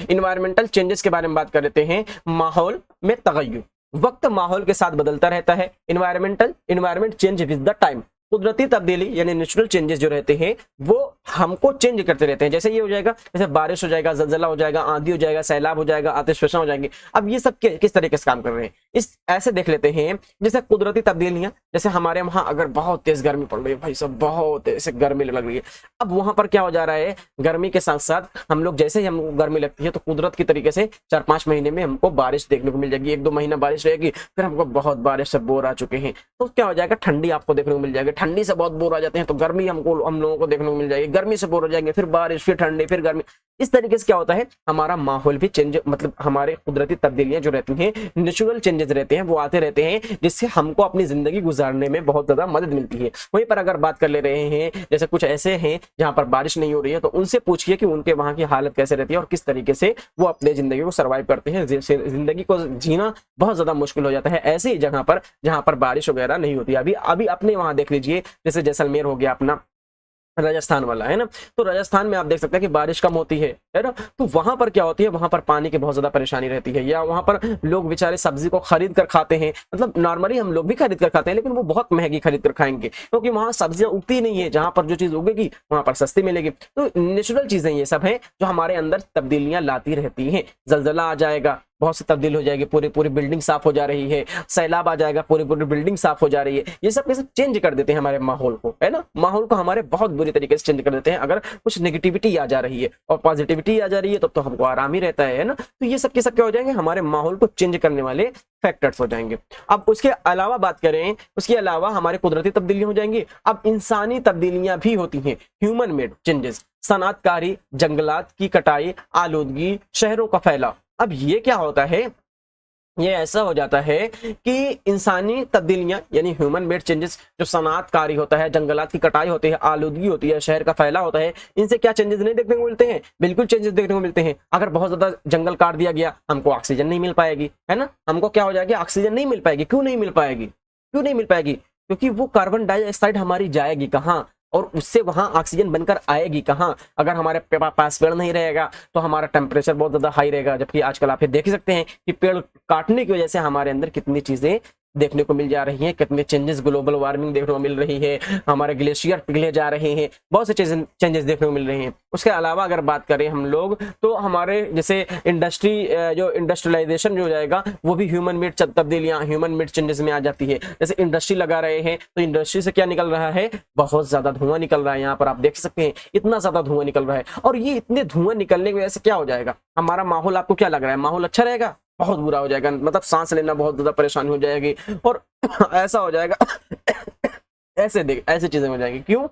इन्वायरमेंटल चेंजेस के बारे में बात कर लेते हैं। माहौल में तगय्युर, वक्त माहौल के साथ बदलता रहता है। Environment change with the time, कुदरती तब्दीली यानी नेचुरल चेंजेस जो रहते हैं वो हमको चेंज करते रहते हैं। जैसे ये हो जाएगा, जैसे बारिश हो जाएगा, जलजला हो जाएगा, आंधी हो जाएगा, सैलाब हो जाएगा, आतिशबाजी हो जाएंगे। अब ये सब किस तरीके से काम कर रहे हैं, इस ऐसे देख लेते हैं। जैसे कुदरती तब्दीलियां, जैसे हमारे वहां अगर बहुत तेज गर्मी पड़ रही है, भाई सब बहुत ऐसे गर्मी लग रही है, अब वहां पर क्या हो जा रहा है, गर्मी के साथ साथ हम लोग जैसे ही हमको गर्मी लगती है तो कुदरत की तरीके से 4-5 महीने में हमको बारिश देखने को मिल जाएगी। 1-2 महीना बारिश रहेगी, फिर हमको बहुत बारिश से बोर आ चुके हैं, तो क्या हो जाएगा, ठंडी आपको देखने को मिल जाएगी। ठंडी से बहुत बोर आ जाते हैं तो गर्मी हम लोगों को देखने को मिल जाएगी। गर्मी से बोर हो जाएंगे, फिर बारिश, फिर ठंडी, फिर गर्मी। इस तरीके से क्या होता है, हमारा माहौल भी चेंज, मतलब हमारे कुदरती तब्दीलियां जो रहती हैं, नेचुरल चेंजेस रहते हैं, वो आते रहते हैं, जिससे हमको अपनी जिंदगी गुजारने में बहुत ज्यादा मदद मिलती है। वहीं पर अगर बात कर ले रहे हैं, जैसे कुछ ऐसे हैं जहां पर बारिश नहीं हो रही है, तो उनसे पूछिए कि उनके वहां की हालत कैसे रहती है और किस तरीके से वो अपने जिंदगी को सर्वाइव करते हैं। जिंदगी को जीना बहुत ज्यादा मुश्किल हो जाता है ऐसी जगह पर जहां पर बारिश वगैरह नहीं होती। अभी अभी अपने वहां देख लीजिए, जैसे जैसलमेर हो गया अपना, राजस्थान वाला है ना, तो राजस्थान में आप देख सकते हैं कि बारिश कम होती है ना, तो वहां पर क्या होती है, वहां पर पानी की बहुत ज्यादा परेशानी रहती है, या वहां पर लोग बेचारे सब्जी को खरीद कर खाते हैं। मतलब नॉर्मली हम लोग भी खरीद कर खाते हैं, लेकिन वो बहुत महंगी खरीद कर खाएंगे, क्योंकि वहां सब्जियां उगती नहीं है। जहां पर जो चीज उगेगी वहां पर सस्ती मिलेगी। तो नेचुरल चीजें ये सब है जो हमारे अंदर तब्दीलियां लाती रहती है। जलजला आ जाएगा, बहुत सी तब्दील हो जाएगी, पूरी पूरी बिल्डिंग साफ हो जा रही है। सैलाब आ जाएगा, पूरी पूरी बिल्डिंग साफ हो जा रही है। ये सब कैसे चेंज कर देते हैं हमारे माहौल को, है ना, माहौल को हमारे बहुत बुरी तरीके से चेंज कर देते हैं। अगर कुछ नेगेटिविटी आ जा रही है और पॉजिटिविटी आ जा रही है तब तो हमको आराम ही रहता है ना। तो ये सब के सब क्या हो जाएंगे, हमारे माहौल को चेंज करने वाले फैक्टर्स हो जाएंगे। अब उसके अलावा बात करें, उसके अलावा हमारे कुदरती तब्दीलियां हो जाएंगी। अब इंसानी तब्दीलियां भी होती हैं, ह्यूमन मेड चेंजेस, सनअतकारी, जंगलात की कटाई, आलूदगी, शहरों का फैलाव। अब ये क्या होता है, ये ऐसा हो जाता है कि इंसानी तब्दीलियां यानी ह्यूमन मेड चेंजेस, जो सनअतकारी होता है, जंगलात की कटाई होती है, आलूदगी होती है, शहर का फैलाव होता है, इनसे क्या चेंजेस नहीं देखने को मिलते हैं, बिल्कुल चेंजेस देखने को मिलते हैं। अगर बहुत ज्यादा जंगल काट दिया गया, हमको ऑक्सीजन नहीं मिल पाएगी, है ना, हमको क्या हो जाएगी, ऑक्सीजन नहीं मिल पाएगी। क्यों नहीं मिल पाएगी, क्यों नहीं मिल पाएगी, क्योंकि वो कार्बन डाइऑक्साइड हमारी जाएगी कहाँ, और उससे वहां ऑक्सीजन बनकर आएगी कहाँ। अगर हमारे पास पेड़ नहीं रहेगा तो हमारा टेम्परेचर बहुत ज्यादा हाई रहेगा। जबकि आजकल आप देख ही सकते हैं कि पेड़ काटने की वजह से हमारे अंदर कितनी चीजें देखने को मिल जा रही हैं, कितने चेंजेस, ग्लोबल वार्मिंग देखने को मिल रही है, हमारे ग्लेशियर पिघले जा रहे हैं, बहुत से चेंजेस देखने को मिल रहे हैं। उसके अलावा अगर बात करें हम लोग, तो हमारे जैसे इंडस्ट्री, जो इंडस्ट्रियलाइजेशन जो हो जाएगा, वो भी ह्यूमन मेड तब्दीलियां, ह्यूमन मेड चेंजेस में आ जाती है। जैसे इंडस्ट्री लगा रहे हैं तो इंडस्ट्री से क्या निकल रहा है, बहुत ज्यादा धुआं निकल रहा है। यहाँ पर आप देख सकते हैं इतना ज्यादा धुआं निकल रहा है, और ये इतने धुआं निकलने की वजह से क्या हो जाएगा, हमारा माहौल, आपको क्या लग रहा है, माहौल अच्छा रहेगा, बहुत बुरा हो जाएगा। मतलब सांस लेना बहुत ज्यादा परेशानी हो जाएगी, और ऐसा हो जाएगा ऐसे चीजें हो जाएंगी। क्यों,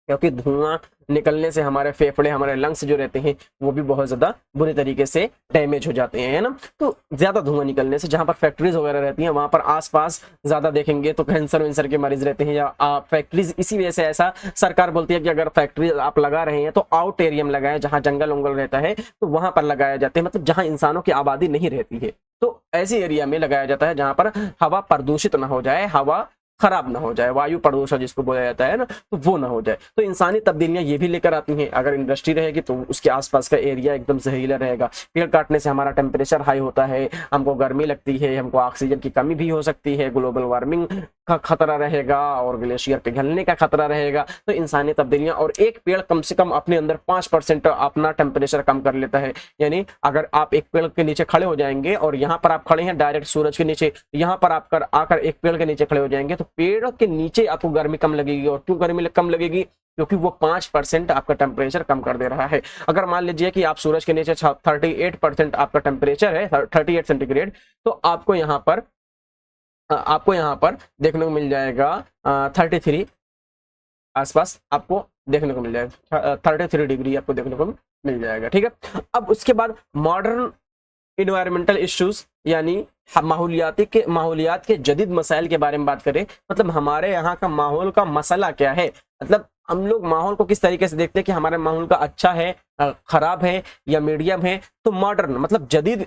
क्योंकि धुआं निकलने से हमारे फेफड़े, हमारे लंग्स जो रहते हैं वो भी बहुत ज्यादा बुरी तरीके से डैमेज हो जाते हैं, है ना। तो ज्यादा धुआं निकलने से, जहां पर फैक्ट्रीज वगैरह रहती हैं वहां पर आसपास ज्यादा देखेंगे तो कैंसर वैंसर के मरीज रहते हैं, या फैक्ट्रीज, इसी वजह से ऐसा सरकार बोलती है कि अगर फैक्ट्री आप लगा रहे हैं तो आउट एरिया में लगाए, जहां जंगल वंगल रहता है तो वहां पर लगाया जाते हैं, मतलब जहां इंसानों की आबादी नहीं रहती है, तो ऐसी एरिया में लगाया जाता है जहां पर हवा प्रदूषित ना हो जाए, हवा खराब ना हो जाए, वायु प्रदूषण जिसको बोला जाता है ना, तो वो ना हो जाए। तो इंसानी तब्दीलियां ये भी लेकर आती हैं। अगर इंडस्ट्री रहेगी तो उसके आसपास का एरिया एकदम जहरीला रहेगा। पेड़ काटने से हमारा टेम्परेचर हाई होता है, हमको गर्मी लगती है, हमको ऑक्सीजन की कमी भी हो सकती है, ग्लोबल वार्मिंग का खतरा रहेगा, और ग्लेशियर पिघलने का खतरा रहेगा। तो इंसानी तब्दीलियां, और एक पेड़ कम से कम अपने अंदर 5% अपना टेम्परेचर कम कर लेता है। यानी अगर आप एक पेड़ के नीचे खड़े हो जाएंगे, और यहाँ पर आप खड़े हैं डायरेक्ट सूरज के नीचे, यहाँ पर आप आकर एक पेड़ के नीचे खड़े हो जाएंगे तो पेड़ के नीचे आपको गर्मी कम लगेगी। और क्यों गर्मी कम लगेगी, क्योंकि वो 5% आपका टेम्परेचर कम कर दे रहा है। अगर मान लीजिए कि आप सूरज के नीचे 38% आपका टेम्परेचर है, 38 सेंटीग्रेड, तो आपको यहाँ पर देखने को मिल जाएगा 33 आसपास आपको देखने को मिल जाएगा, 33 डिग्री आपको देखने को मिल जाएगा। ठीक है, अब उसके बाद मॉडर्न इन्वायरमेंटल इश्यूज यानी माहौलियात के जदीद मसाइल के बारे में बात करें। मतलब हमारे यहाँ का माहौल का मसला क्या है, मतलब हम लोग माहौल को किस तरीके से देखते हैं कि हमारे माहौल का अच्छा है, खराब है या मीडियम है। तो मॉडर्न मतलब जदीद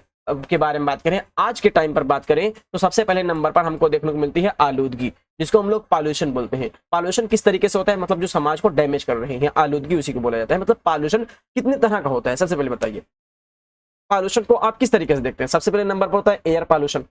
के बारे में बात करें, आज के टाइम पर बात करें, तो सबसे पहले नंबर पर हमको देखने को मिलती है आलूदगी, जिसको हम लोग पॉल्यूशन बोलते हैं। पॉल्यूशन किस तरीके से होता है, मतलब जो समाज को डैमेज कर रहे हैं, आलूदगी उसी को बोला जाता है। मतलब पॉल्यूशन कितने तरह का होता है, सबसे पहले बताइए पॉल्यूशन को आप किस तरीके से देखते हैं। सबसे पहले नंबर पर होता है एयर पॉल्यूशन।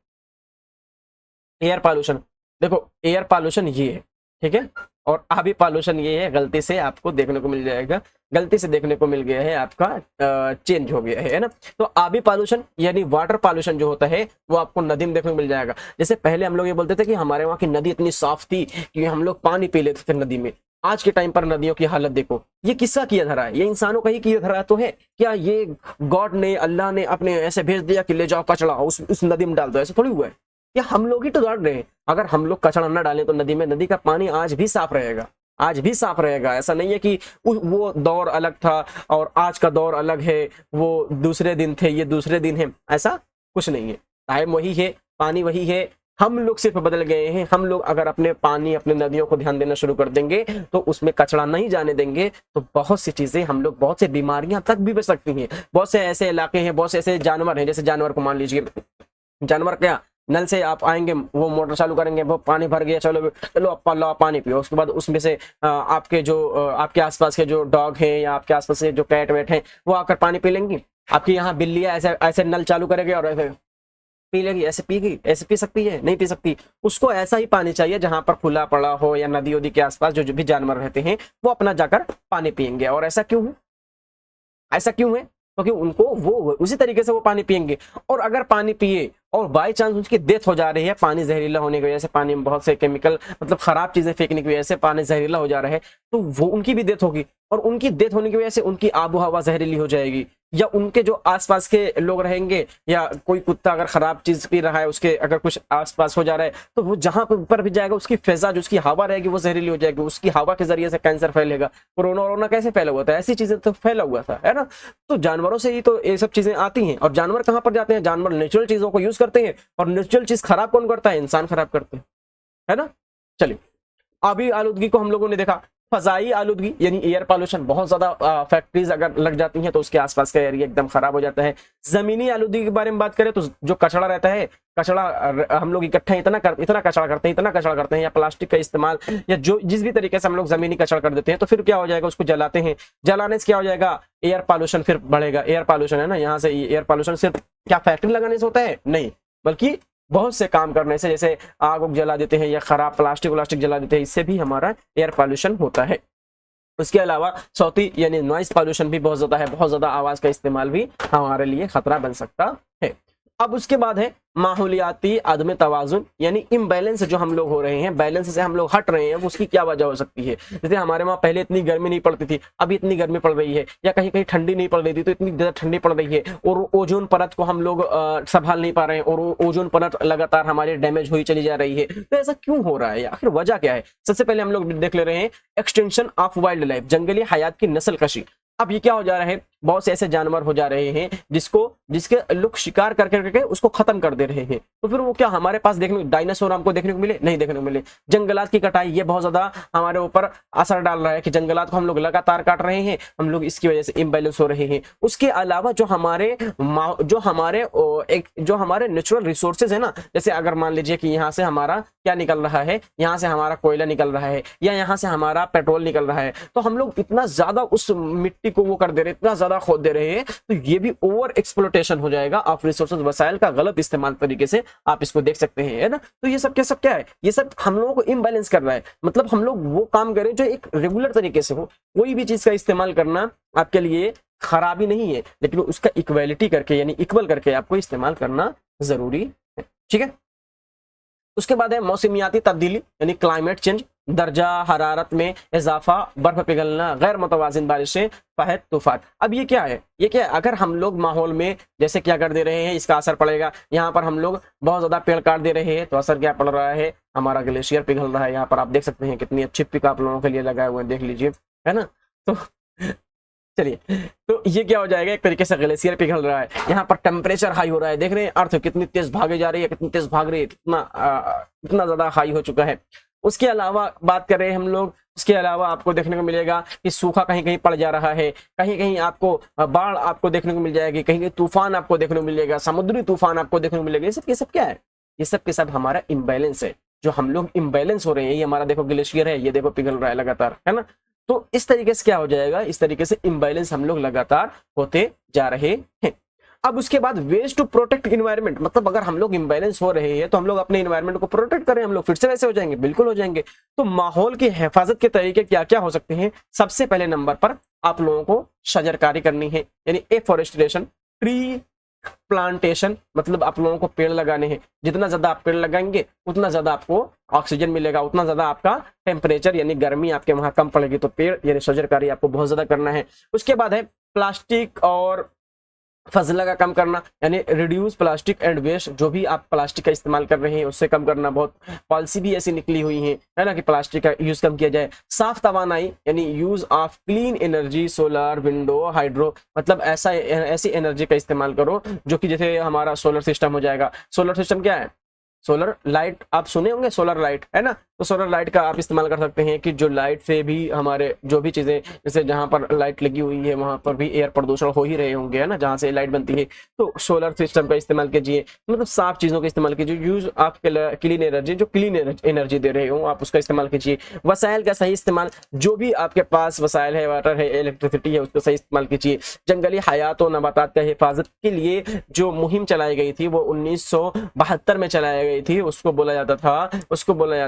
एयर पॉल्यूशन, देखो एयर पॉल्यूशन ये है, ठीक है, और आबी पॉल्यूशन ये है, गलती से आपको देखने को मिल जाएगा, गलती से देखने को मिल गया है, आपका चेंज हो गया है ना। तो आबी पॉल्यूशन यानी वाटर पॉल्यूशन जो होता है वो आपको नदी में देखने को मिल जाएगा। जैसे पहले हम लोग ये बोलते थे कि हमारे वहाँ की नदी इतनी साफ थी कि हम लोग पानी पी लेते थे नदी में। आज के टाइम पर नदियों की हालत देखो, ये किसका किया धरा है, ये इंसानों का ही किया धरा तो है क्या? ये गॉड ने, अल्लाह ने अपने ऐसे भेज दिया कि ले जाओ कचरा उस नदी में डाल दो, ऐसा थोड़ी हुआ है। या हम लोग ही तो डाल रहे हैं। अगर हम लोग कचरा न डालें तो नदी में, नदी का पानी आज भी साफ रहेगा, आज भी साफ रहेगा। ऐसा नहीं है कि वो दौर अलग था और आज का दौर अलग है, वो दूसरे दिन थे ये दूसरे दिन है, ऐसा कुछ नहीं है। टाइम वही है, पानी वही है, हम लोग सिर्फ बदल गए हैं। हम लोग अगर अपने पानी, अपने नदियों को ध्यान देना शुरू कर देंगे, तो उसमें कचरा नहीं जाने देंगे, तो बहुत सी चीजें हम लोग, बहुत सी बीमारियां तक भी बच सकती हैं। बहुत से ऐसे इलाके हैं, बहुत से ऐसे जानवर हैं, जैसे जानवर को मान लीजिए, जानवर क्या, नल से आप आएंगे, वो मोटर चालू करेंगे, वो पानी भर गया, चलो चलो अप्पा लो पानी पियो। उसके बाद उसमें से आपके जो आपके आसपास के जो डॉग हैं या आपके आसपास के जो कैट वेट हैं, वो आकर पानी पी लेंगी। आपकी यहाँ बिल्लियाँ ऐसे ऐसे नल चालू करेंगे और ऐसे पी लेगी, ऐसे पीगी, ऐसे पी सकती है? नहीं पी सकती। उसको ऐसा ही पानी चाहिए जहां पर खुला पड़ा हो, या नदी उदी के आसपास जो भी जानवर रहते हैं वो अपना जाकर पानी पियेंगे। और ऐसा क्यों है, ऐसा क्यों है? क्योंकि उनको वो उसी तरीके से वो पानी पियेंगे। और अगर पानी पिए और बाई चांस उसकी डेथ हो जा रही है, पानी जहरीला होने की वजह से, पानी में बहुत से केमिकल मतलब खराब चीजें फेंकने की वजह से पानी जहरीला हो जा रहा है, तो वो उनकी भी डेथ होगी। और उनकी डेथ होने की वजह से उनकी आबो हवा जहरीली हो जाएगी, या उनके जो आसपास के लोग रहेंगे, या कोई कुत्ता अगर खराब चीज पी रहा है, उसके अगर कुछ आसपास हो जा रहा है, तो वो जहां पर भी जाएगा उसकी फिजा, जो उसकी हवा रहेगी वो जहरीली हो जाएगी। उसकी हवा के जरिए से कैंसर फैलेगा। कोरोना वोरोना कैसे फैला हुआ था, ऐसी चीजें तो फैला हुआ था, है ना। तो जानवरों से ही तो ये सब चीजें आती हैं। और जानवर कहाँ पर जाते हैं, जानवर नेचुरल चीजों को यूज करते हैं, और नेचुरल चीज खराब कौन करता है, इंसान खराब करते हैं, है ना। चलिए, अभी आलूदगी को हम लोगों ने देखा। फजाई आलूदगी यानी एयर पॉल्यूशन, बहुत ज्यादा फैक्ट्रीज अगर लग जाती हैं तो उसके आसपास का एरिया एकदम खराब हो जाता है। जमीनी आलूदगी के बारे में बात करें तो जो कचरा रहता है, कचरा हम लोग इकट्ठा इतना कचरा करते हैं, इतना कचरा करते हैं, या प्लास्टिक का इस्तेमाल, या जो जिस भी तरीके से हम लोग जमीनी कचरा कर देते हैं, तो फिर क्या हो जाएगा, उसको जलाते हैं, जलाने से क्या हो जाएगा, एयर पॉल्यूशन फिर बढ़ेगा। एयर पॉल्यूशन है ना, यहाँ से एयर पॉल्यूशन सिर्फ क्या फैक्ट्री लगाने से होता है? नहीं, बल्कि बहुत से काम करने से, जैसे आग उग जला देते हैं या खराब प्लास्टिक जला देते हैं, इससे भी हमारा एयर पॉल्यूशन होता है। उसके अलावा सौती यानी नॉइस पॉल्यूशन भी बहुत ज्यादा है, बहुत ज्यादा आवाज का इस्तेमाल भी हमारे लिए खतरा बन सकता है। अब उसके बाद है माहौलियाती अदम तवाजुन यानी इम्बैलेंस जो हम लोग हो रहे हैं, बैलेंस से हम लोग हट रहे हैं, उसकी क्या वजह हो सकती है। जैसे हमारे वहाँ पहले इतनी गर्मी नहीं पड़ती थी, अभी इतनी गर्मी पड़ रही है, या कहीं कहीं ठंडी नहीं पड़ रही थी तो इतनी ज्यादा ठंडी पड़ रही है, और ओजोन परत को हम लोग संभाल नहीं पा रहे हैं, और ओजोन परत लगातार हमारी डैमेज हुई चली जा रही है। तो ऐसा क्यों हो रहा है, आखिर वजह क्या है? सबसे पहले हम लोग देख ले रहे हैं एक्सटेंशन ऑफ वाइल्ड लाइफ, जंगली हयात की नस्ल कशी। अब ये क्या हो जा रहा है, बहुत से ऐसे जानवर हो जा रहे हैं जिसके लोग शिकार करके उसको खत्म कर दे रहे हैं। तो फिर वो क्या हमारे पास डायनासोर हमको देखने को मिले? नहीं देखने को मिले। जंगलात की कटाई, ये बहुत ज्यादा हमारे ऊपर असर डाल रहा है कि जंगलात को हम लोग लगातार काट रहे हैं, हम लोग इसकी वजह से इम्बैलेंस हो रहे हैं। उसके अलावा जो हमारे नेचुरल रिसोर्सेज है ना, जैसे अगर मान लीजिए कि यहाँ से हमारा क्या निकल रहा है, यहाँ से हमारा कोयला निकल रहा है, या यहाँ से हमारा पेट्रोल निकल रहा है, तो हम लोग इतना ज्यादा उस मिट्टी को वो कर दे रहे हैं, इतना ज्यादा खोद दे रहे हैं, तो ये भी ओवर एक्सप्लोटेशन हो जाएगा ऑफ रिसोर्सेज, वसाइल का गलत इस्तेमाल तरीके से आप इसको देख सकते हैं, है ना। तो ये सब क्या है, ये सब हम लोगों को इम्बैलेंस कर रहा है। मतलब हम लोग वो काम करें जो एक रेगुलर तरीके से हो। कोई भी चीज का इस्तेमाल करना आपके लिए खराबी नहीं है, लेकिन उसका इक्वालिटी करके यानी इक्वल करके आपको इस्तेमाल करना जरूरी है, ठीक है। उसके बाद है मौसमियाती तब्दीली यानी क्लाइमेट चेंज, दर्जा हरारत में इजाफा, बर्फ पिघलना, गैर मुतवाजिन बारिशें, फहद तूफान। अब ये क्या है, अगर हम लोग माहौल में जैसे क्या कर दे रहे हैं, इसका असर पड़ेगा। यहाँ पर हम लोग बहुत ज्यादा पेड़ काट दे रहे हैं, तो असर क्या पड़ रहा है, हमारा ग्लेशियर पिघल रहा है। यहाँ पर आप देख सकते हैं कितनी अच्छी पिक आप लोगों के लिए लगाए हुए हैं, देख लीजिए, है ना। तो चलिए, तो ये क्या हो जाएगा, एक तरीके से ग्लेशियर पिघल रहा है। यहाँ पर टेम्परेचर हाई हो रहा है, देख रहे हैं अर्थ कितनी तेज भागे जा रही है, कितनी तेज भाग रही है, कितना ज्यादा हाई हो चुका है। उसके अलावा बात करें हम लोग, उसके अलावा आपको देखने को मिलेगा कि सूखा कहीं कहीं पड़ जा रहा है, कहीं कहीं आपको बाढ़ आपको देखने को मिल जाएगी, कहीं कहीं तूफान आपको देखने को मिलेगा, समुद्री तूफान आपको देखने को मिलेगा। ये सब क्या है? ये सब के सब हमारा इम्बैलेंस है, जो हम लोग इम्बैलेंस हो रहे हैं। ये हमारा देखो ग्लेशियर है, ये देखो पिघल रहा है लगातार, है ना। तो इस तरीके से क्या हो जाएगा, इस तरीके से इम्बैलेंस हम लोग लगातार होते जा रहे हैं। अब उसके बाद वेज टू प्रोटेक्ट इन्वायरमेंट, मतलब अगर हम लोग इम्बैलेंस हो रहे हैं तो हम लोग अपने इन्वायरमेंट को प्रोटेक्ट करें, हम लोग फिर से वैसे हो जाएंगे, बिल्कुल हो जाएंगे। तो माहौल की हिफाजत के तरीके क्या क्या हो सकते हैं? सबसे पहले नंबर पर आप लोगों को शजरकारी करनी है, यानी एफॉरेस्टेशन, ट्री प्लांटेशन, मतलब आप लोगों को पेड़ लगाने हैं। जितना ज्यादा आप पेड़ लगाएंगे उतना ज्यादा आपको ऑक्सीजन मिलेगा, उतना ज्यादा आपका टेम्परेचर यानी गर्मी आपके वहां कम पड़ेगी। तो पेड़ यानी शजरकारी आपको बहुत ज्यादा करना है। उसके बाद है प्लास्टिक और फजला का कम करना, यानी रिड्यूस प्लास्टिक एंड वेस्ट। जो भी आप प्लास्टिक का इस्तेमाल कर रहे हैं उससे कम करना। बहुत पॉलिसी भी ऐसी निकली हुई है ना, कि प्लास्टिक का यूज कम किया जाए। साफ तवानाई यानी use of clean energy, solar, window, hydro, मतलब ऐसी एनर्जी का इस्तेमाल करो जो कि जैसे हमारा सोलर सिस्टम हो जाएगा। सोलर सिस्टम क्या है? सोलर लाइट आप सुने होंगे, सोलर लाइट, है ना। तो सोलर लाइट का आप इस्तेमाल कर सकते हैं कि जो लाइट से भी हमारे जो भी चीजें, जैसे जहां पर लाइट लगी हुई है वहां पर भी एयर प्रदूषण हो ही रहे होंगे, है ना, जहां से लाइट बनती है। तो सोलर सिस्टम का इस्तेमाल कीजिए, मतलब साफ चीजों का इस्तेमाल कीजिए। यूज आप क्लीन एनर्जी, जो क्लीन एनर्जी दे रहे हो आप उसका इस्तेमाल कीजिए। वसाइल का सही इस्तेमाल, जो भी आपके पास वसाइल है, वाटर है, इलेक्ट्रिसिटी है, उसका सही इस्तेमाल कीजिए। जंगली हयात और नबातात का हिफाजत के लिए जो मुहिम चलाई गई थी वो 1972 में चलाई गई थी। उसको बोला जाता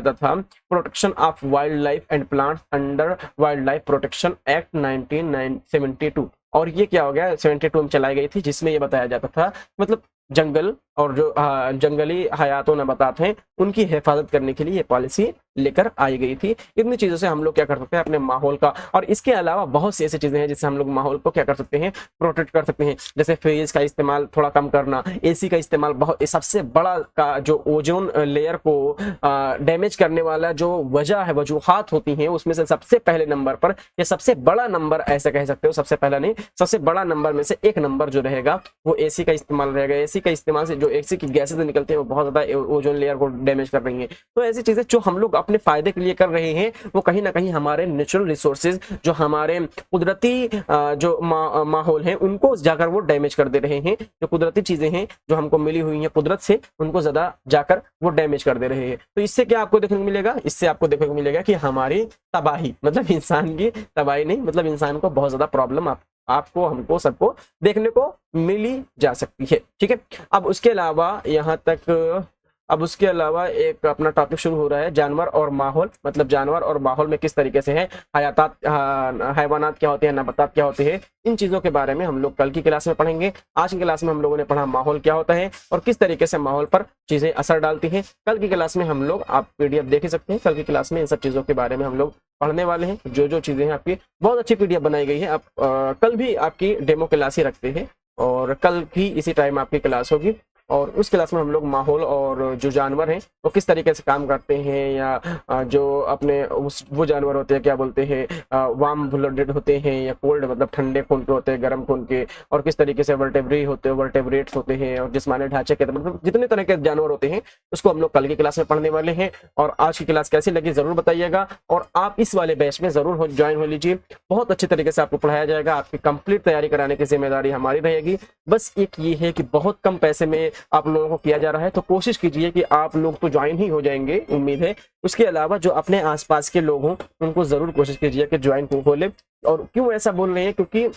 था protection of wild life and plants under wild life protection act 1972। और ये क्या हो गया, 72 में चलाई गई थी, जिसमें ये बताया जाता था मतलब जंगल और जो जंगली हयात नबातात हैं उनकी हिफाजत करने के लिए ये पॉलिसी लेकर आई गई थी। इतनी चीजों से हम लोग क्या कर सकते हैं अपने माहौल का, और इसके अलावा बहुत सी ऐसी चीजें हैं जिससे हम लोग माहौल को क्या कर सकते हैं, प्रोटेक्ट कर सकते हैं। जैसे फ्रिज का इस्तेमाल थोड़ा कम करना, एसी का इस्तेमाल, बहुत सबसे बड़ा का जो ओजोन लेयर को डैमेज करने वाला जो वजूहात होती हैं उसमें से सबसे पहले नंबर पर, या सबसे बड़ा नंबर ऐसे कह सकते हो, सबसे पहला नहीं, सबसे बड़ा नंबर में से एक नंबर जो रहेगा वो एसी का इस्तेमाल रहेगा। एसी का इस्तेमाल से जो एसी की गैसेज निकलते हैं वो बहुत ज्यादा ओजोन लेयर को डैमेज कर रही हैं। तो ऐसी चीजें जो हम लोग अपने फायदे के लिए कर रहे हैं वो कहीं ना कहीं हमारे नेचुरल रिसोर्सेज, जो हमारे कुदरती जो माहौल है उनको जाकर वो डैमेज कर दे रहे हैं। जो कुदरती चीजें हैं जो हमको मिली हुई हैं कुदरत से, उनको ज्यादा जाकर वो डैमेज कर दे रहे हैं। तो इससे क्या आपको देखने को मिलेगा, इससे आपको देखने को मिलेगा कि हमारी तबाही, मतलब इंसान की तबाही नहीं, मतलब इंसान को बहुत ज्यादा प्रॉब्लम आपको, हमको, सबको देखने को मिली जा सकती है। ठीक है, अब उसके अलावा यहाँ तक उसके अलावा एक अपना टॉपिक शुरू हो रहा है, जानवर और माहौल, मतलब जानवर और माहौल में किस तरीके से है, हैवानात क्या होते हैं, नबातात क्या होते हैं, इन चीजों के बारे में हम लोग कल की क्लास में पढ़ेंगे। आज की क्लास में हम लोगों ने पढ़ा माहौल क्या होता है और किस तरीके से माहौल पर चीजें असर डालती हैं। कल की क्लास में हम लोग, आप पीडीएफ देख ही सकते हैं, कल की क्लास में इन सब चीजों के बारे में हम लोग पढ़ने वाले हैं। जो जो चीजें हैं आपकी बहुत अच्छी पीडीएफ बनाई गई है। आप कल भी आपकी डेमो क्लास ही रखते हैं और कल भी इसी टाइम आपकी क्लास होगी, और उस क्लास में हम लोग माहौल और जो जानवर हैं वो किस तरीके से काम करते हैं, या जो अपने वो जानवर होते हैं क्या बोलते हैं, वार्म ब्लडेड होते हैं या कोल्ड मतलब ठंडे खून के होते हैं, गर्म खून के, और किस तरीके से वर्टेब्रेट्स होते हैं और जिस्मानी ढांचे के, मतलब जितने तरह के जानवर होते हैं उसको हम लोग कल की क्लास में पढ़ने वाले हैं। और आज की क्लास कैसी लगी जरूर बताइएगा, और आप इस वाले बैच में जरूर ज्वाइन हो लीजिए। बहुत अच्छे तरीके से आपको पढ़ाया जाएगा, आपकी कंप्लीट तैयारी कराने की जिम्मेदारी हमारी रहेगी। बस एक ये है कि बहुत कम पैसे में आप लोगों को किया जा रहा है, तो कोशिश कीजिए कि आप लोग तो ज्वाइन ही हो जाएंगे, उम्मीद है। उसके अलावा जो अपने आसपास के लोग हों उनको जरूर कोशिश कीजिए कि ज्वाइन हो ले। और क्यों ऐसा बोल रहे हैं, क्योंकि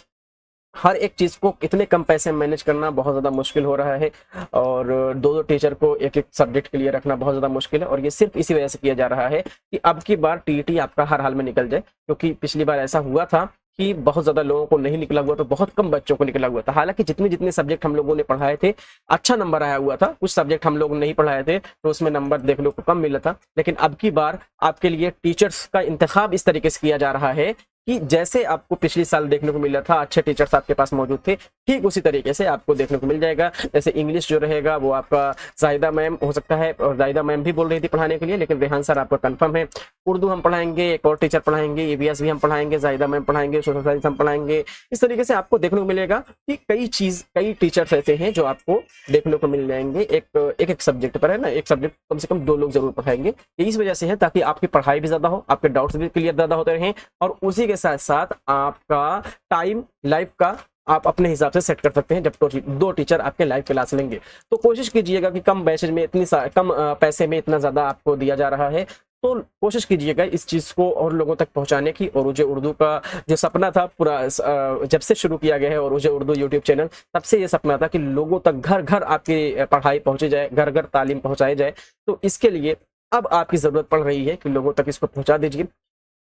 हर एक चीज को इतने कम पैसे में मैनेज करना बहुत ज्यादा मुश्किल हो रहा है, और दो टीचर को एक एक सब्जेक्ट के लिए रखना बहुत ज्यादा मुश्किल है। और ये सिर्फ इसी वजह से किया जा रहा है कि अब की बार टीईटी आपका हर हाल में निकल जाए, क्योंकि पिछली बार ऐसा हुआ था कि बहुत ज्यादा लोगों को नहीं निकला हुआ, तो बहुत कम बच्चों को निकला हुआ था। हालांकि जितने जितने सब्जेक्ट हम लोगों ने पढ़ाए थे अच्छा नंबर आया हुआ था, कुछ सब्जेक्ट हम लोग नहीं पढ़ाए थे तो उसमें नंबर देखने को कम मिला था। लेकिन अब की बार आपके लिए टीचर्स का इंतखाब इस तरीके से किया जा रहा है कि जैसे आपको पिछले साल देखने को मिला था, अच्छे टीचर्स आपके पास मौजूद थे, ठीक उसी तरीके से आपको देखने को मिल जाएगा। जैसे इंग्लिश जो रहेगा वो आपका जाहिदा मैम हो सकता है, और जाहिदा मैम भी बोल रही थी पढ़ाने के लिए, लेकिन रेहान सर आपका कंफर्म है। उर्दू हम पढ़ाएंगे, एक और टीचर पढ़ाएंगे, ईवीएस भी हम पढ़ाएंगे, जाहिदा मैम पढ़ाएंगे, सोशल साइंस हम पढ़ाएंगे। इस तरीके से आपको देखने को मिलेगा कि कई टीचर्स ऐसे हैं जो आपको देखने को मिल जाएंगे एक सब्जेक्ट पर, है ना। एक सब्जेक्ट कम से कम 2 लोग जरूर पढ़ाएंगे। ये इस वजह से है ताकि आपकी पढ़ाई भी ज्यादा हो, आपके डाउट्स भी क्लियर ज्यादा होते रहें, और उसी के साथ साथ आपका टाइम लाइफ का आप अपने हिसाब से सेट कर सकते हैं। जब 2 टीचर आपके लाइव क्लास लेंगे तो कोशिश कीजिएगा कि कम बैचेज में कम पैसे में इतना ज्यादा आपको दिया जा रहा है, तो कोशिश कीजिएगा इस चीज को और लोगों तक पहुंचाने की। और उर्दू उर्दू का जो सपना था पूरा जब से शुरू किया गया है और उर्दू यूट्यूब चैनल, तब से ये सपना था कि लोगों तक घर घर आपकी पढ़ाई पहुंची जाए, घर घर तालीम पहुंचाई जाए। तो इसके लिए अब आपकी जरूरत पड़ रही है कि लोगों तक इसको पहुंचा दीजिए।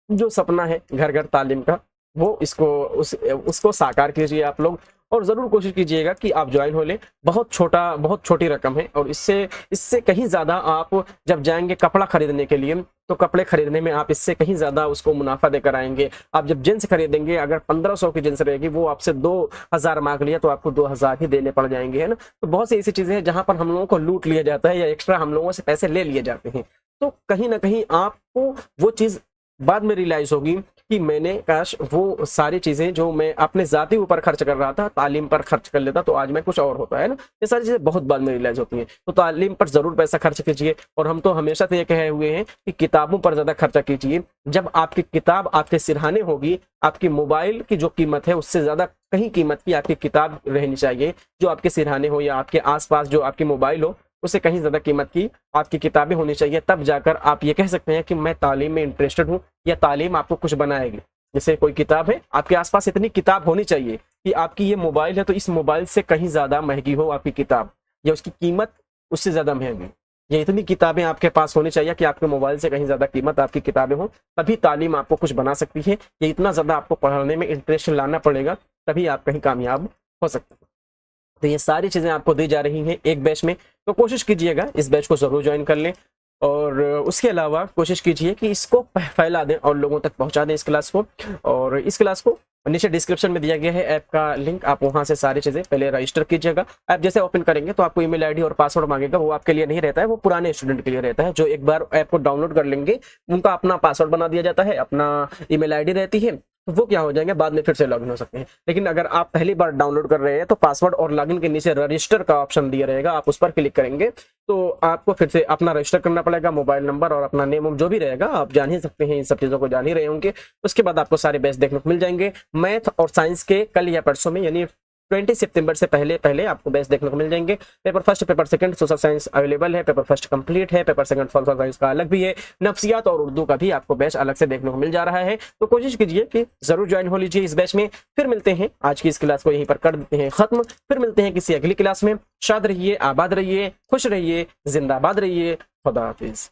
जो सपना है घर घर तालीम का, वो उसको साकार कीजिए आप लोग, और जरूर कोशिश कीजिएगा कि आप ज्वाइन हो लें। बहुत छोटी रकम है, और इससे कहीं ज्यादा आप जब जाएंगे कपड़ा खरीदने के लिए, तो कपड़े खरीदने में आप इससे कहीं ज्यादा उसको मुनाफा देकर आएंगे। आप जब जींस खरीदेंगे, अगर 1500 की जींस रहेगी, वो आपसे 2000 मांग लिया तो आपको 2000 ही देने पड़ जाएंगे, है ना। तो बहुत सी ऐसी चीजें हैं जहां पर हम लोगों को लूट लिया जाता है या एक्स्ट्रा हम लोगों से पैसे ले लिए जाते हैं। तो कहीं ना कहीं आपको वो चीज बाद में रियलाइज होगी कि मैंने काश वो सारी चीजें जो मैं अपने जाति ऊपर खर्च कर रहा था, तालीम पर खर्च कर लेता तो आज मैं कुछ और होता, है ना। ये सारी चीजें बहुत बाद में रियलाइज होती हैं। तो तालीम पर जरूर पैसा खर्च कीजिए, और हम तो हमेशा से ये कहे हुए हैं कि किताबों पर ज्यादा खर्चा कीजिए। जब आपकी किताब आपके सिरहाने होगी, आपकी मोबाइल की जो कीमत है उससे ज्यादा कहीं कीमत की आपकी किताब रहनी चाहिए, जो आपके सिरहाने हो या आपके आसपास जो आपकी मोबाइल हो, उससे कहीं ज्यादा कीमत की आपकी किताबें होनी चाहिए। तब जाकर आप ये कह सकते हैं कि मैं तालीम में इंटरेस्टेड हूँ, या तालीम आपको कुछ बनाएगी। जैसे कोई किताब है, आपके आसपास इतनी किताब होनी चाहिए कि आपकी ये मोबाइल है तो इस मोबाइल से कहीं ज्यादा महंगी हो आपकी किताब, या उसकी कीमत उससे ज्यादा महंगी। ये इतनी किताबें आपके पास होनी चाहिए कि आपके मोबाइल से कहीं ज्यादा कीमत आपकी किताबें हो, तभी तालीम आपको कुछ बना सकती है। ये इतना ज्यादा आपको पढ़ने में इंटरेस्ट लाना पड़ेगा, तभी आप कहीं कामयाब हो सकते हैं। तो ये सारी चीजें आपको दी जा रही हैं एक बैच में, तो कोशिश कीजिएगा इस बैच को जरूर ज्वाइन कर लें। और उसके अलावा कोशिश कीजिए कि इसको फैला दें और लोगों तक पहुंचा दें इस क्लास को। और इस क्लास को नीचे डिस्क्रिप्शन में दिया गया है ऐप का लिंक, आप वहां से सारी चीजें पहले रजिस्टर कीजिएगा। ऐप जैसे ओपन करेंगे तो आपको ईमेल आईडी और पासवर्ड मांगेगा, वो आपके लिए नहीं रहता है, वो पुराने स्टूडेंट के लिए रहता है। जो एक बार ऐप को डाउनलोड कर लेंगे उनका अपना पासवर्ड बना दिया जाता है, अपना ईमेल आईडी रहती है, तो वो क्या हो जाएंगे, बाद में फिर से लॉगिन हो सकते हैं। लेकिन अगर आप पहली बार डाउनलोड कर रहे हैं तो पासवर्ड और लॉगिन के नीचे रजिस्टर का ऑप्शन दिया रहेगा, आप उस पर क्लिक करेंगे तो आपको फिर से अपना रजिस्टर करना पड़ेगा, मोबाइल नंबर और अपना नेम जो भी रहेगा, आप जान ही सकते हैं, इन सब चीजों को जान ही रहे होंगे। उसके बाद आपको सारे बैच देखने को मिल जाएंगे। मैथ और साइंस के कल या परसों में, यानी 20 सितंबर से पहले आपको बैच देखने को मिल जाएंगे। Paper first, paper second social science available है, पेपर फर्स्ट कंप्लीट है, पेपर सेकंड सोशल साइंस का अलग भी है, नफ्सियात और उर्दू का भी आपको बैच अलग से देखने को मिल जा रहा है। तो कोशिश कीजिए कि जरूर ज्वाइन हो लीजिए इस बैच में। फिर मिलते हैं, आज की इस क्लास को यहीं पर कर देते हैं खत्म। फिर मिलते हैं किसी अगली क्लास में। शाद रहिए, आबाद रहिए, खुश रहिए, जिंदाबाद रहिए। खुदा हाफिज।